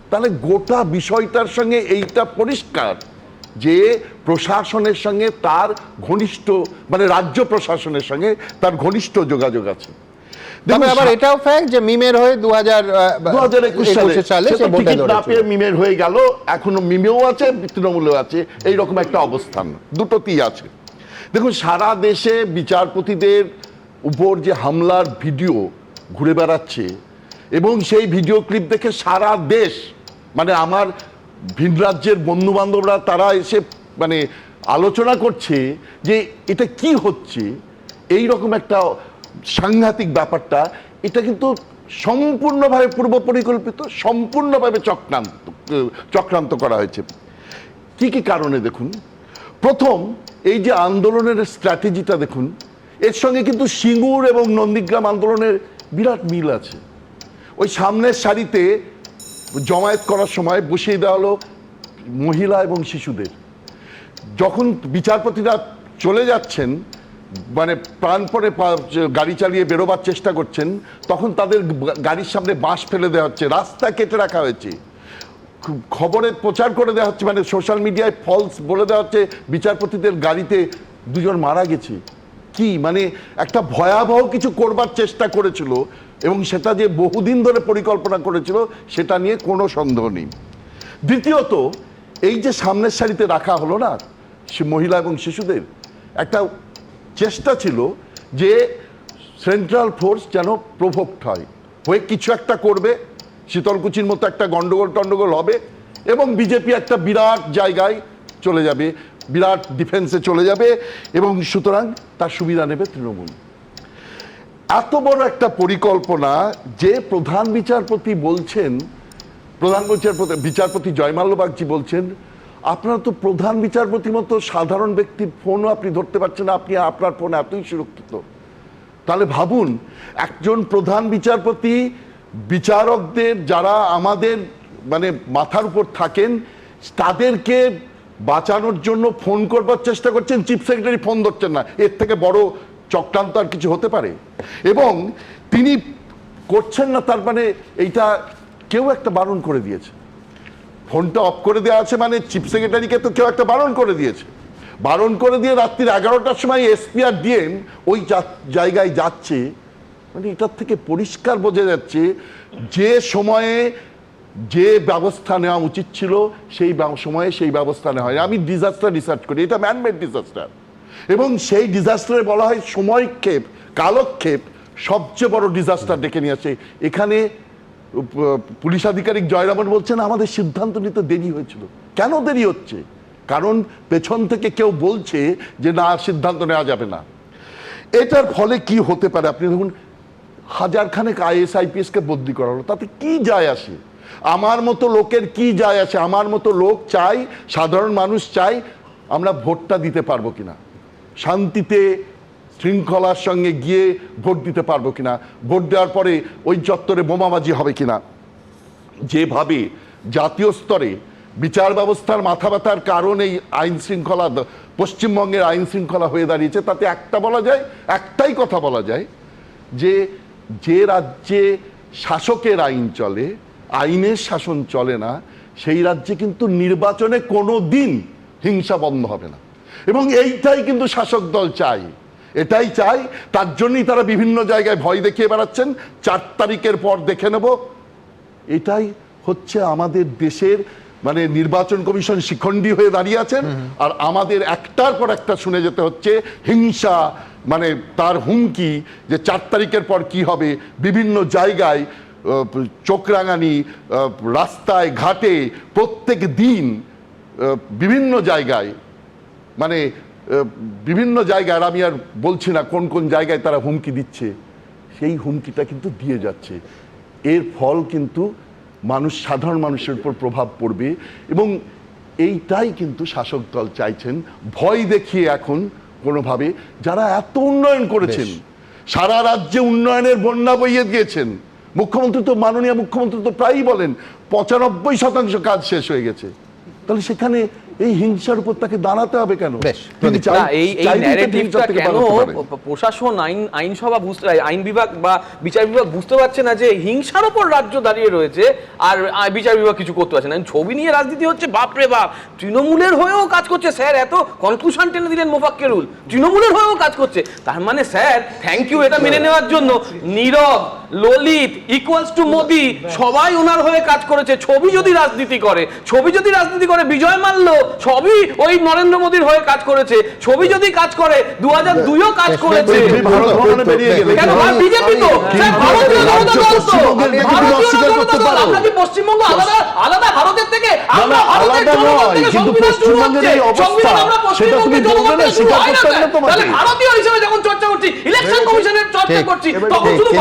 N: তাহলে গোটা বিষয়টার সঙ্গে এইটা পরিষ্কার যে প্রশাসনের সঙ্গে তার ঘনিষ্ঠ, মানে রাজ্য প্রশাসনের সঙ্গে তার ঘনিষ্ঠ যোগাযোগ আছে।
B: তবে আবার এটাও ফ্যাক্ট যে মিমের হয়ে 2021 সালে সে ভোটে দাঁড়িয়েছে,
N: মিমের হয়ে গেল, এখনো মিমেও আছে, তৃণমূলেও আছে, এইরকম একটা অবস্থান, দুটোতেই আছে। দেখুন, সারা দেশে বিচারপতিদের উপর যে হামলার ভিডিও ঘুরে বেড়াচ্ছে এবং সেই ভিডিও ক্লিপ দেখে সারা দেশ, মানে আমার ভিন রাজ্যের বন্ধু বান্ধবরা তারা এসে মানে আলোচনা করছে যে এটা কি হচ্ছে, এই রকম একটা সাংঘাতিক ব্যাপারটা। এটা কিন্তু সম্পূর্ণভাবে পূর্ব পরিকল্পিত, সম্পূর্ণভাবে চক্রান্ত করা হয়েছে। কি কি কারণে দেখুন, প্রথম এই যে আন্দোলনের স্ট্র্যাটেজিটা দেখুন, এর সঙ্গে কিন্তু সিঙ্গুর এবং নন্দীগ্রাম আন্দোলনের বিরাট মিল আছে। ওই সামনের সারিতে জমায়েত করার সময় বসিয়ে দেওয়া হলো মহিলা এবং শিশুদের। যখন বিচারপতিরা চলে যাচ্ছেন, মানে প্রাণপণে গাড়ি চালিয়ে বেরোবার চেষ্টা করছেন, তখন তাদের গাড়ির সামনে বাঁশ ফেলে দেওয়া হচ্ছে, রাস্তা কেটে রাখা হয়েছে, খবরে প্রচার করে দেওয়া হচ্ছে, মানে সোশ্যাল মিডিয়ায় ফলস বলে দেওয়া হচ্ছে বিচারপতিদের গাড়িতে 2 জন মারা গেছে। কি মানে একটা ভয়াবহ কিছু করবার চেষ্টা করেছিল এবং সেটা যে বহুদিন ধরে পরিকল্পনা করেছিল সেটা নিয়ে কোনো সন্দেহ নেই। দ্বিতীয়ত, এই যে সামনের সারিতে রাখা হলো না মহিলা এবং শিশুদের, একটা চেষ্টা ছিল যে সেন্ট্রাল ফোর্স যেন প্রভোক্ট হয়, হয়ে কিছু একটা করবে, শীতলকুচির মতো একটা গন্ডগোল হবে এবং বিজেপি একটা বিরাট জায়গায় চলে যাবে, বিরাট ডিফেন্সে চলে যাবে এবং সুতরাং তার সুবিধা নেবে তৃণমূল। এত বড় একটা পরিকল্পনা যে প্রধান বিচারপতি বলছেন, বিচারপতি জয়মাল্য বাগচি বলছেন, আপনারা তো প্রধান বিচারপতি মতো সাধারণ ব্যক্তির ফোনও আপনি ধরতে পারছেন না, আপনি আপনার ফোন এতই সুরক্ষিত। তাহলে ভাবুন, একজন প্রধান বিচারপতি বিচারকদের যারা আমাদের মানে মাথার উপর থাকেন তাদেরকে বাঁচানোর জন্য ফোন করবার চেষ্টা করছেন, চিফ সেক্রেটারি ফোন ধরছেন না। এর থেকে বড় চক্রান্ত আর কিছু হতে পারে? এবং তিনি করছেন না, তার মানে এইটা কেউ একটা বারণ করে দিয়েছে। ফোনটা অফ করে দেওয়া আছে মানে চিফ সেক্রেটারিকে তো কেউ একটা বারণ করে দিয়েছে। বারণ করে দিয়ে রাত্রির 11টার সময় এসপি আর ডিএম ওই জায়গায় যাচ্ছে, মানে এটার থেকে পরিষ্কার বোঝা যাচ্ছে যে সময়ে যে ব্যবস্থা নেওয়া উচিত ছিল সেই সময়ে সেই ব্যবস্থা নেওয়া হয়। আমি ডিজাস্টার রিসার্চ করি, এটা ম্যানমেড ডিজাস্টার, এবং সেই ডিজাস্টারে বলা হয় সময়ক্ষেপ, কালক্ষেপ সবচেয়ে বড় ডিজাস্টার ডেকে নিয়ে আসে। এখানে পুলিশ আধিকারিক জয়রামন বলছেন আমাদের সিদ্ধান্ত নিতে দেরি হয়েছিল। কেন দেরি হচ্ছে? কারণ পেছন থেকে কেউ বলছে যে না, সিদ্ধান্ত নেওয়া যাবে না। এটার ফলে কি হতে পারে? আপনি দেখুন, হাজারখানেক IAS IPS কে বদলি করা হলো, তাতে কি যায় আসে? আমার মতো লোকের কি যায় আসে? আমার মতো লোক চাই, সাধারণ মানুষ চাই আমরা ভোটটা দিতে পারবো কিনা, শান্তিতে শৃঙ্খলার সঙ্গে গিয়ে ভোট দিতে পারবো কিনা, ভোট দেওয়ার পরে ওই চত্বরে বোমাবাজি হবে কিনা। যেভাবে জাতীয় স্তরে বিচার ব্যবস্থার মাথা ব্যথার কারণ এই আইন শৃঙ্খলা, পশ্চিমবঙ্গের আইন শৃঙ্খলা হয়ে দাঁড়িয়েছে, তাতে একটাই কথা বলা যায় যে যে রাজ্যে শাসকের আইন চলে, আইনের শাসন চলে না, সেই রাজ্যে কিন্তু নির্বাচনে কোনো দিন হিংসা বন্ধ হবে না। এবং এইটাই কিন্তু শাসক দল চায়, এটাই চাই। তার জন্যই তারা বিভিন্ন জায়গায় ভয় দেখিয়ে বেড়াচ্ছেন, 4 তারিখের পর দেখে নেব। এটাই হচ্ছে আমাদের দেশের মানে নির্বাচন কমিশন শিখণ্ডী হয়ে দাঁড়িয়ে আছেন, আর আমাদের একটার পর একটা শুনে যেতে হচ্ছে হিংসা, মানে তার হুমকি যে 4 তারিখের পর কি হবে। বিভিন্ন জায়গায় চোখ রাঙানি, রাস্তায় ঘাটে প্রত্যেক দিন বিভিন্ন জায়গায়, মানে বিভিন্ন জায়গায়, আমি আর বলছি না কোন কোন জায়গায় তারা হুমকি দিচ্ছে, সেই হুমকিটা কিন্তু দিয়ে যাচ্ছে। এর ফল কিন্তু সাধারণ মানুষের উপর প্রভাব পড়বে, এবং এইটাই কিন্তু শাসক দল চাইছেন, ভয় দেখিয়ে এখন কোনোভাবে যারা এত উন্নয়ন করেছেন, সারা রাজ্যে উন্নয়নের বন্যা বইয়ে দিয়েছেন। মুখ্যমন্ত্রী তো, মাননীয় মুখ্যমন্ত্রী তো প্রায়ই বলেন 95% কাজ শেষ হয়ে গেছে। তাহলে সেখানে এই হিংসার উপর তাকে দাঁড়াতে হবে কেন?
A: প্রশাসন, আইনসভা আইন বিভাগ বা বিচার বিভাগ বুঝতে পারছে না যে হিংসার উপর রাজ্য দাঁড়িয়ে রয়েছে, আর বিচার বিভাগ কিছু করতে পারছে না। ছবি নিয়ে রাজনীতি হচ্ছে, বাপরে বাপ, তৃণমূলের হয়েও কাজ করছে স্যার। এত কনক্লুশন টেনে দিলেন মোফাক্কেরুল, তৃণমূলের হয়েও কাজ করছে। তার মানে স্যার থ্যাংক ইউ এটা মেনে নেওয়ার জন্য। নীরব, ললিত ইকুয়ালস টু মোদি, সবাই ওনার হয়ে কাজ করেছে। ছবি যদি রাজনীতি করে বিজয় মাল্য সবই ওই নরেন্দ্র মোদীর হয়ে কাজ করেছে। ছবি যদি কাজ করে 2002ও কাজ করেছে। কেন বিজেপি তো ভারতীয় জনতা দল তো, আমরা কি পশ্চিমবঙ্গ আলাদা ভারতের থেকে? আমরা ভারতের জনগণ থেকে সংবিধান শুরু হচ্ছে, সংবিধান আমরা পশ্চিমবঙ্গের জনগণ থেকে শুরু হয় না। তাহলে ভারতীয় হিসেবে যখন চর্চা করছি, ইলেকশন কমিশনের চর্চা করছি, তখন শুধু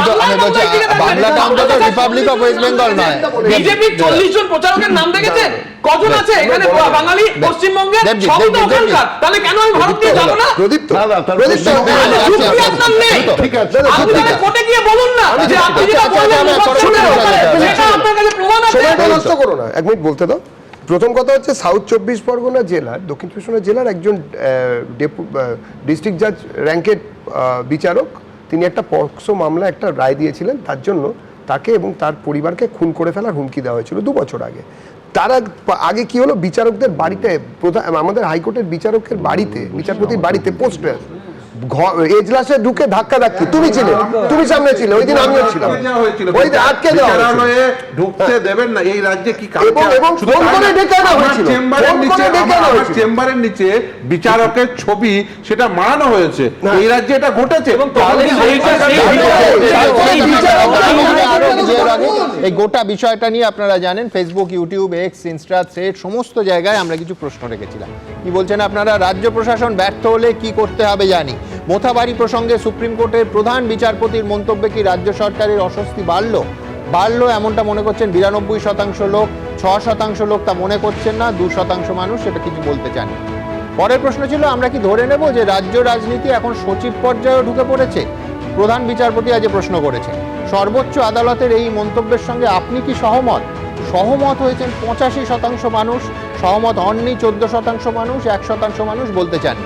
B: বাংলাটা অন্তত রিপাবলিক অফ ওয়েস্ট বেঙ্গল নয়।
A: বিজেপি 40 জন প্রচারকের নাম দেখেছেন? কজন আছে এখানে বাঙালি পশ্চিমবঙ্গে? সবই তো ওখানকার। তাহলে কেন আমি ভারতীয় যাব না? কোর্টে গিয়ে বলুন না যে আপনি যেটা বললেন সেটা আপনার কাছে প্রমাণ আছে।
H: নষ্ট করো না, 1 মিনিট বলতে দাও। প্রথম কথা হচ্ছে সাউথ 24 পরগনা জেলার, দক্ষিণ 24 পরগনা জেলার একজন ডিস্ট্রিক্ট জাজ র্যাঙ্কের বিচারক, তিনি একটা পক্সো মামলা একটা রায় দিয়েছিলেন, তার জন্য তাকে এবং তার পরিবারকে খুন করে ফেলার হুমকি দেওয়া হয়েছিল 2 বছর আগে। তার আগে কি হলো, বিচারকদের বাড়িতে, আমাদের হাইকোর্টের বিচারকের বাড়িতে, বিচারপতির বাড়িতে এজলাসে ঢুকে ধাক্কা ধাক্কি, তুমি ছিলে, তুমি সামনে ছিলে, ওই দিন আমিও ছিলাম, ওই দিন আটকে দেওয়া হয়েছিল।
O: ঢুকতে দেবেন না এই রাজ্যে কি
H: এবং ফোন করে ডেকে আনা হয়েছিল,
O: চেম্বারের নিচে বিচারকের ছবি সেটা মারানো হয়েছে, এই রাজ্যে এটা ঘটেছে।
B: এই গোটা বিষয়টা নিয়ে আপনারা জানেন Facebook, YouTube, x, Insta, thread সমস্ত জায়গায় আমরা কিছু প্রশ্ন রেখেছিলাম। কি বলছেন আপনারা? রাজ্য প্রশাসন ব্যর্থ হলে কি করতে হবে জানি। মোথাবাড়ি প্রসঙ্গে সুপ্রিম কোর্টের প্রধান বিচারপতির মন্তব্যে কি রাজ্য সরকারের অস্বস্তি বাড়লো এমনটা মনে করছেন 92% লোক, 6% লোক তা মনে করছেন না, 2% মানুষ সেটা কিছু বলতে চান। পরের প্রশ্ন ছিল, আমরা কি ধরে নেব যে রাজ্য রাজনীতি এখন সচিব পর্যায়ে ঢুকে পড়েছে? প্রধান বিচারপতি আজ প্রশ্ন করেছেন। সর্বোচ্চ আদালতের এই মন্তব্যের সঙ্গে আপনি কি সহমত? সহমত হয়েছেন 85% মানুষ, সহমত হননি 14% মানুষ, 1% মানুষ বলতে চান।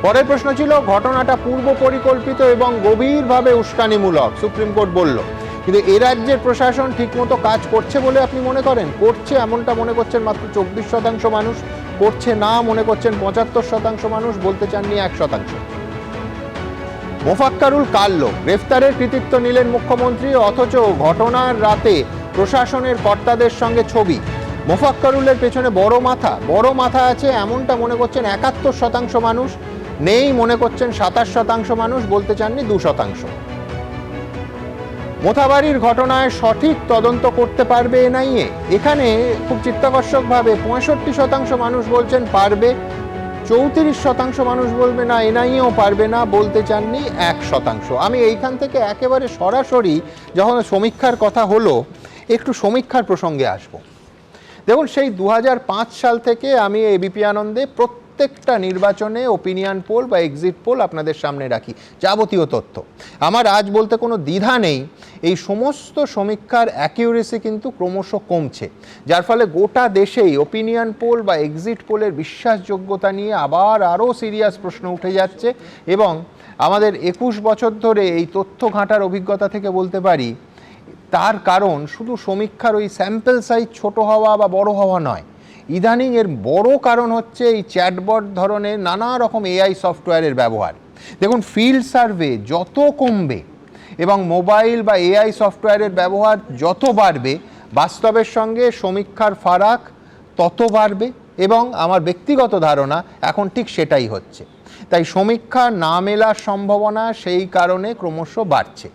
B: পরের প্রশ্ন ছিল, ঘটনাটা পূর্ব পরিকল্পিত এবং গভীরভাবে উস্কানিমূলক, সুপ্রিম কোর্ট বলল, কিন্তু এ রাজ্যের প্রশাসন ঠিকমতো কাজ করছে বলে আপনি মনে করেন? করছে এমনটা মনে করছেন মাত্র 24% মানুষ, করছে না মনে করছেন 75% মানুষ, বলতে চাননি 1%। মোফাক্কারুল কাল্লো গ্রেফতারের কৃতিত্ব নিলেন মুখ্যমন্ত্রী, অথচ ঘটনার রাতে প্রশাসনের কর্তাদের সঙ্গে ছবি। মোফাক্কারুলের পেছনে বড় মাথা আছে এমনটা মনে করছেন 71% মানুষ, নেই মনে করছেন 27% মানুষ, বলতে চাননি 2%। মোথাবাড়ির ঘটনায় সঠিক তদন্ত করতে পারবে এনআইএ? এখানে খুব চিত্তাকর্ষকভাবে 65% মানুষ বলছেন পারবে, 34% মানুষ বলবে না এনআইএও পারবে না, বলতে চাননি 1%। আমি এইখান থেকে একেবারে সরাসরি যখন সমীক্ষার কথা হলো, একটু সমীক্ষার প্রসঙ্গে আসব। দেখুন, সেই 2005 সাল থেকে আমি এবিপি আনন্দে প্রত্যেকটা নির্বাচনে ওপিনিয়ন পোল বা এক্সিট পোল আপনাদের সামনে রাখি, যাবতীয় তথ্য। আমার আজ বলতে কোনো দ্বিধা নেই, এই সমস্ত সমীক্ষার অ্যাকিউরেসি কিন্তু ক্রমশ কমছে, যার ফলে গোটা দেশেই ওপিনিয়ন পোল বা এক্সিট পোলের বিশ্বাসযোগ্যতা নিয়ে আবার আরও সিরিয়াস প্রশ্ন উঠে যাচ্ছে। এবং আমাদের 21 বছর ধরে এই তথ্য ঘাঁটার অভিজ্ঞতা থেকে বলতে পারি, তার কারণ শুধু সমীক্ষার ওই স্যাম্পল সাইজ ছোট হওয়া বা বড় হওয়া নয়, ইদানিং এর বড় কারণ হচ্ছে এই চ্যাটবট ধরনের নানা রকম এআই সফটওয়্যারের ব্যবহার। দেখুন, ফিল্ড সার্ভে যত কমবে এবং মোবাইল বা এআই সফটওয়্যারের ব্যবহার যত বাড়বে, বাস্তবের সঙ্গে সমীক্ষার ফারাক তত বাড়বে, এবং আমার ব্যক্তিগত ধারণা এখন ঠিক সেটাই হচ্ছে। তাই সমীক্ষা না মেলার সম্ভাবনা সেই কারণে ক্রমশ বাড়ছে।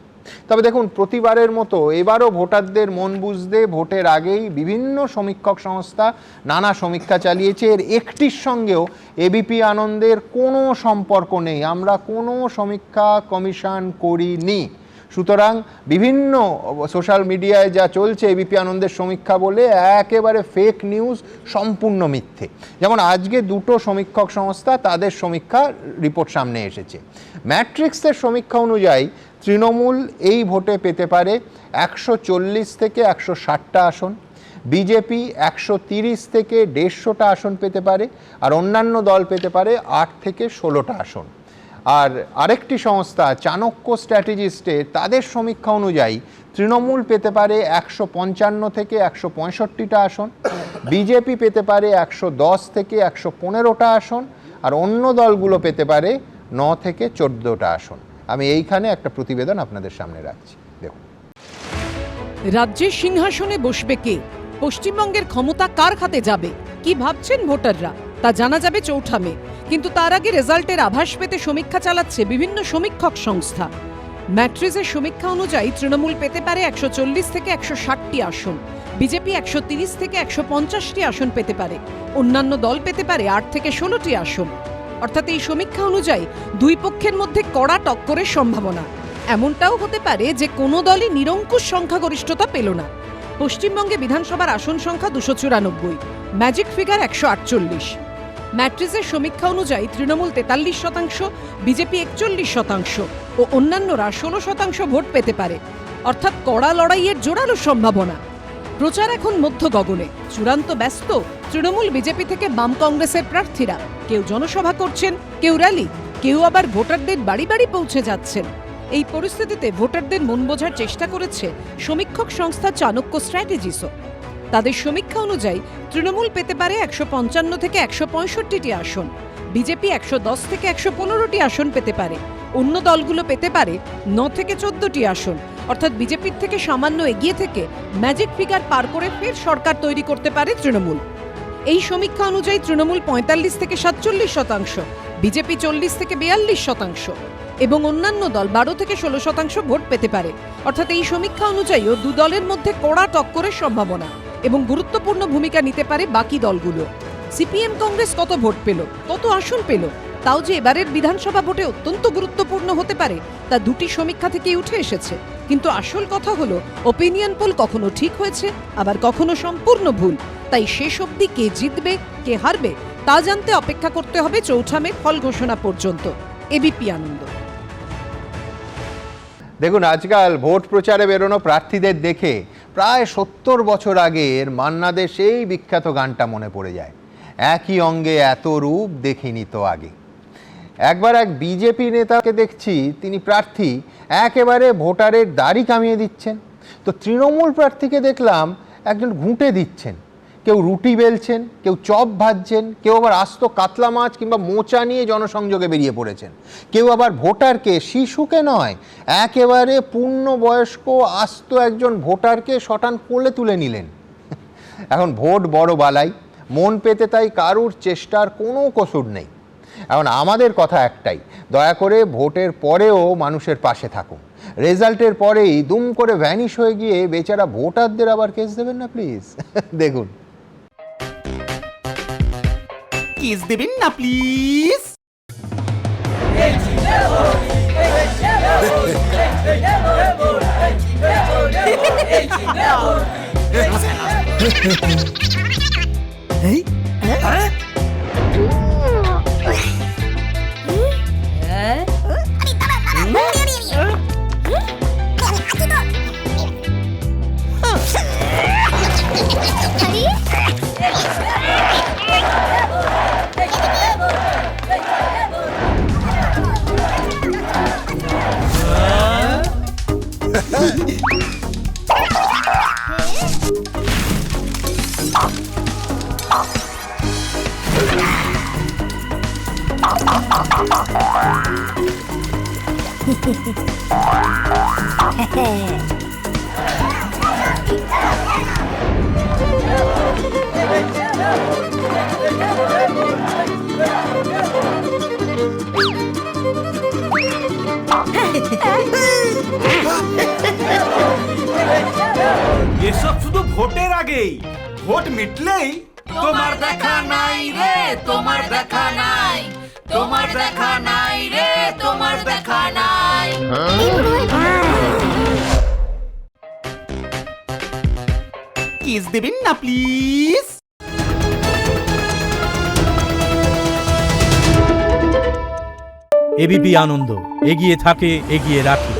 B: তবে দেখুন, প্রতিবারের মতো এবারও ভোটারদের মন বুঝতে ভোটের আগেই বিভিন্ন সমীক্ষক সংস্থা নানা সমীক্ষা চালিয়েছে। এর একটির সঙ্গেও এবিপি আনন্দের কোনো সম্পর্ক নেই, আমরা কোনো সমীক্ষা কমিশন করিনি। সুতরাং বিভিন্ন সোশ্যাল মিডিয়ায় যা চলছে এবিপি আনন্দের সমীক্ষা বলে, একেবারে ফেক নিউজ, সম্পূর্ণ মিথ্যে। যেমন আজকে দুটো সমীক্ষক সংস্থা তাদের সমীক্ষা রিপোর্ট সামনে এসেছে। ম্যাট্রিক্সের সমীক্ষা অনুযায়ী তৃণমূল এই ভোটে পেতে পারে 140 থেকে 160টা আসন, বিজেপি 130 থেকে 150টা আসন পেতে পারে, আর অন্যান্য দল পেতে পারে 8 থেকে 16টা আসন। আর আরেকটি সংস্থা চাণক্য স্ট্র্যাটেজিস্টে তাদের সমীক্ষা অনুযায়ী তৃণমূল পেতে পারে 155 থেকে 165টা আসন, বিজেপি পেতে পারে 110 থেকে 115টা আসন, আর অন্য দলগুলো পেতে পারে 9 থেকে 14টা আসন। আমি এইখানে একটা প্রতিবেদন আপনাদের সামনে রাখছি, দেখুন।
C: রাজ্যের সিংহাসনে বসবে কে? পশ্চিমবঙ্গের ক্ষমতা কার হাতে যাবে? কি ভাবছেন ভোটাররা তা জানা যাবে 4 মে। কিন্তু তার আগে রেজাল্টের আভাস পেতে সমীক্ষা চালাচ্ছে বিভিন্ন সমীক্ষক সংস্থা। ম্যাট্রিক্সের সমীক্ষা অনুযায়ী তৃণমূল পেতে পারে 140 থেকে 160টি আসন, বিজেপি 130 থেকে 150টি আসন পেতে পারে, অন্যান্য দল পেতে পারে 8 থেকে 16টি আসন। অর্থাৎ এই সমীক্ষা অনুযায়ী দুই পক্ষের মধ্যে কড়া টক্করের সম্ভাবনা। এমনটাও হতে পারে যে কোনো দলই নিরঙ্কুশ সংখ্যাগরিষ্ঠতা পেল না। পশ্চিমবঙ্গে বিধানসভার আসন সংখ্যা 294, ম্যাজিক ফিগার 148। ম্যাট্রিক্সের সমীক্ষা অনুযায়ী তৃণমূল 43%, বিজেপি 41% ও অন্যান্যরা 16% ভোট পেতে পারে। অর্থাৎ কড়া লড়াইয়ের জোরালো সম্ভাবনা। প্রচার এখন মধ্য গগনে, চূড়ান্ত ব্যস্ত তৃণমূল বিজেপি থেকে বাম কংগ্রেসের প্রার্থীরা। কেউ জনসভা করছেন, কেউ র্যালি, কেউ আবার ভোটারদের বাড়ি বাড়ি পৌঁছে যাচ্ছেন। এই পরিস্থিতিতে ভোটারদের মন বোঝার চেষ্টা করেছে সমীক্ষক সংস্থা চাণক্য স্ট্র্যাটেজিসও। তাদের সমীক্ষা অনুযায়ী তৃণমূল পেতে পারে 155 থেকে 165টি আসন, বিজেপি 110 থেকে 115টি আসন পেতে পারে, অন্য দলগুলো পেতে পারে 9 থেকে 14টি আসন। অর্থাৎ বিজেপির থেকে সামান্য এগিয়ে থেকে ম্যাজিক ফিগার পার করে ফের সরকার তৈরি করতে পারে তৃণমূল। এই সমীক্ষা অনুযায়ী তৃণমূল 45 থেকে 47%, বিজেপি 40 থেকে 42% এবং অন্যান্য দল 12 থেকে 16% ভোট পেতে পারে। অর্থাৎ এই সমীক্ষা অনুযায়ীও দু দলের মধ্যে কড়া টক্করের সম্ভাবনা এবং গুরুত্বপূর্ণ ভূমিকা নিতে পারে বাকি দলগুলো। সিপিএম কংগ্রেস কত ভোট পেল, কত আসন পেল, তাও যে এবারের বিধানসভা ভোটে অত্যন্ত গুরুত্বপূর্ণ হতে পারে তা দুটি সমীক্ষা থেকেই উঠে এসেছে। কিন্তু আসল কথা হলো ওপিনিয়ন পোল কখনো ঠিক হয়েছে, আবার কখনো সম্পূর্ণ ভুল। তাই শেষ অবধি কে জিতবে কে হারবে তা জানতে অপেক্ষা করতে হবে 4 মে ফল ঘোষণা পর্যন্ত। এবিপি আনন্দ।
B: দেখুন, আজকাল ভোট প্রচারে বেরোনো প্রার্থীদের দেখে প্রায় 70 বছর আগের মান্নাদের সেই বিখ্যাত গানটা মনে পড়ে যায়, একই অঙ্গে এত রূপ দেখিনি তো আগে। একবার এক বিজেপি নেতাকে দেখছি, তিনি প্রার্থী, একেবারে ভোটারের দাড়ি কামিয়ে দিচ্ছেন। তো তৃণমূল প্রার্থীকে দেখলাম একজন ঘুঁটে দিচ্ছেন, কেউ রুটি বেলছেন, কেউ চপ ভাজছেন, কেউ আবার আস্ত কাতলা মাছ কিংবা মোচা নিয়ে জনসংযোগে বেরিয়ে পড়েছেন, কেউ আবার ভোটারকে, শিশুকে নয়, একেবারে পূর্ণবয়স্ক আস্ত একজন ভোটারকে শটান কোলে তুলে নিলেন। এখন ভোট বড় বালাই, মন পেতে তাই কারুর চেষ্টার কোনো কসুর নেই। এখন আমাদের কথা একটাই, দয়া করে ভোটের পরেও মানুষের পাশে থাকুন, রেজাল্টের পরেই দুম করে ভ্যানিশ হয়ে গিয়ে বেচারা ভোটারদের আবার কেস দেবেন না প্লিজ। দেখুন,
P: কেস দেবেন না প্লিজ।
L: এসব শুধু ভোটের আগেই, ভোট মিটলেই তোমার দেখা নাই রে, তোমার দেখা নাই, তোমার দেখা নাই রে, তোমার দেখা নাই।
P: কেস দেবেন না প্লিজ।
Q: এবিপি আনন্দ, এগিয়ে থাকে, এগিয়ে রাখে।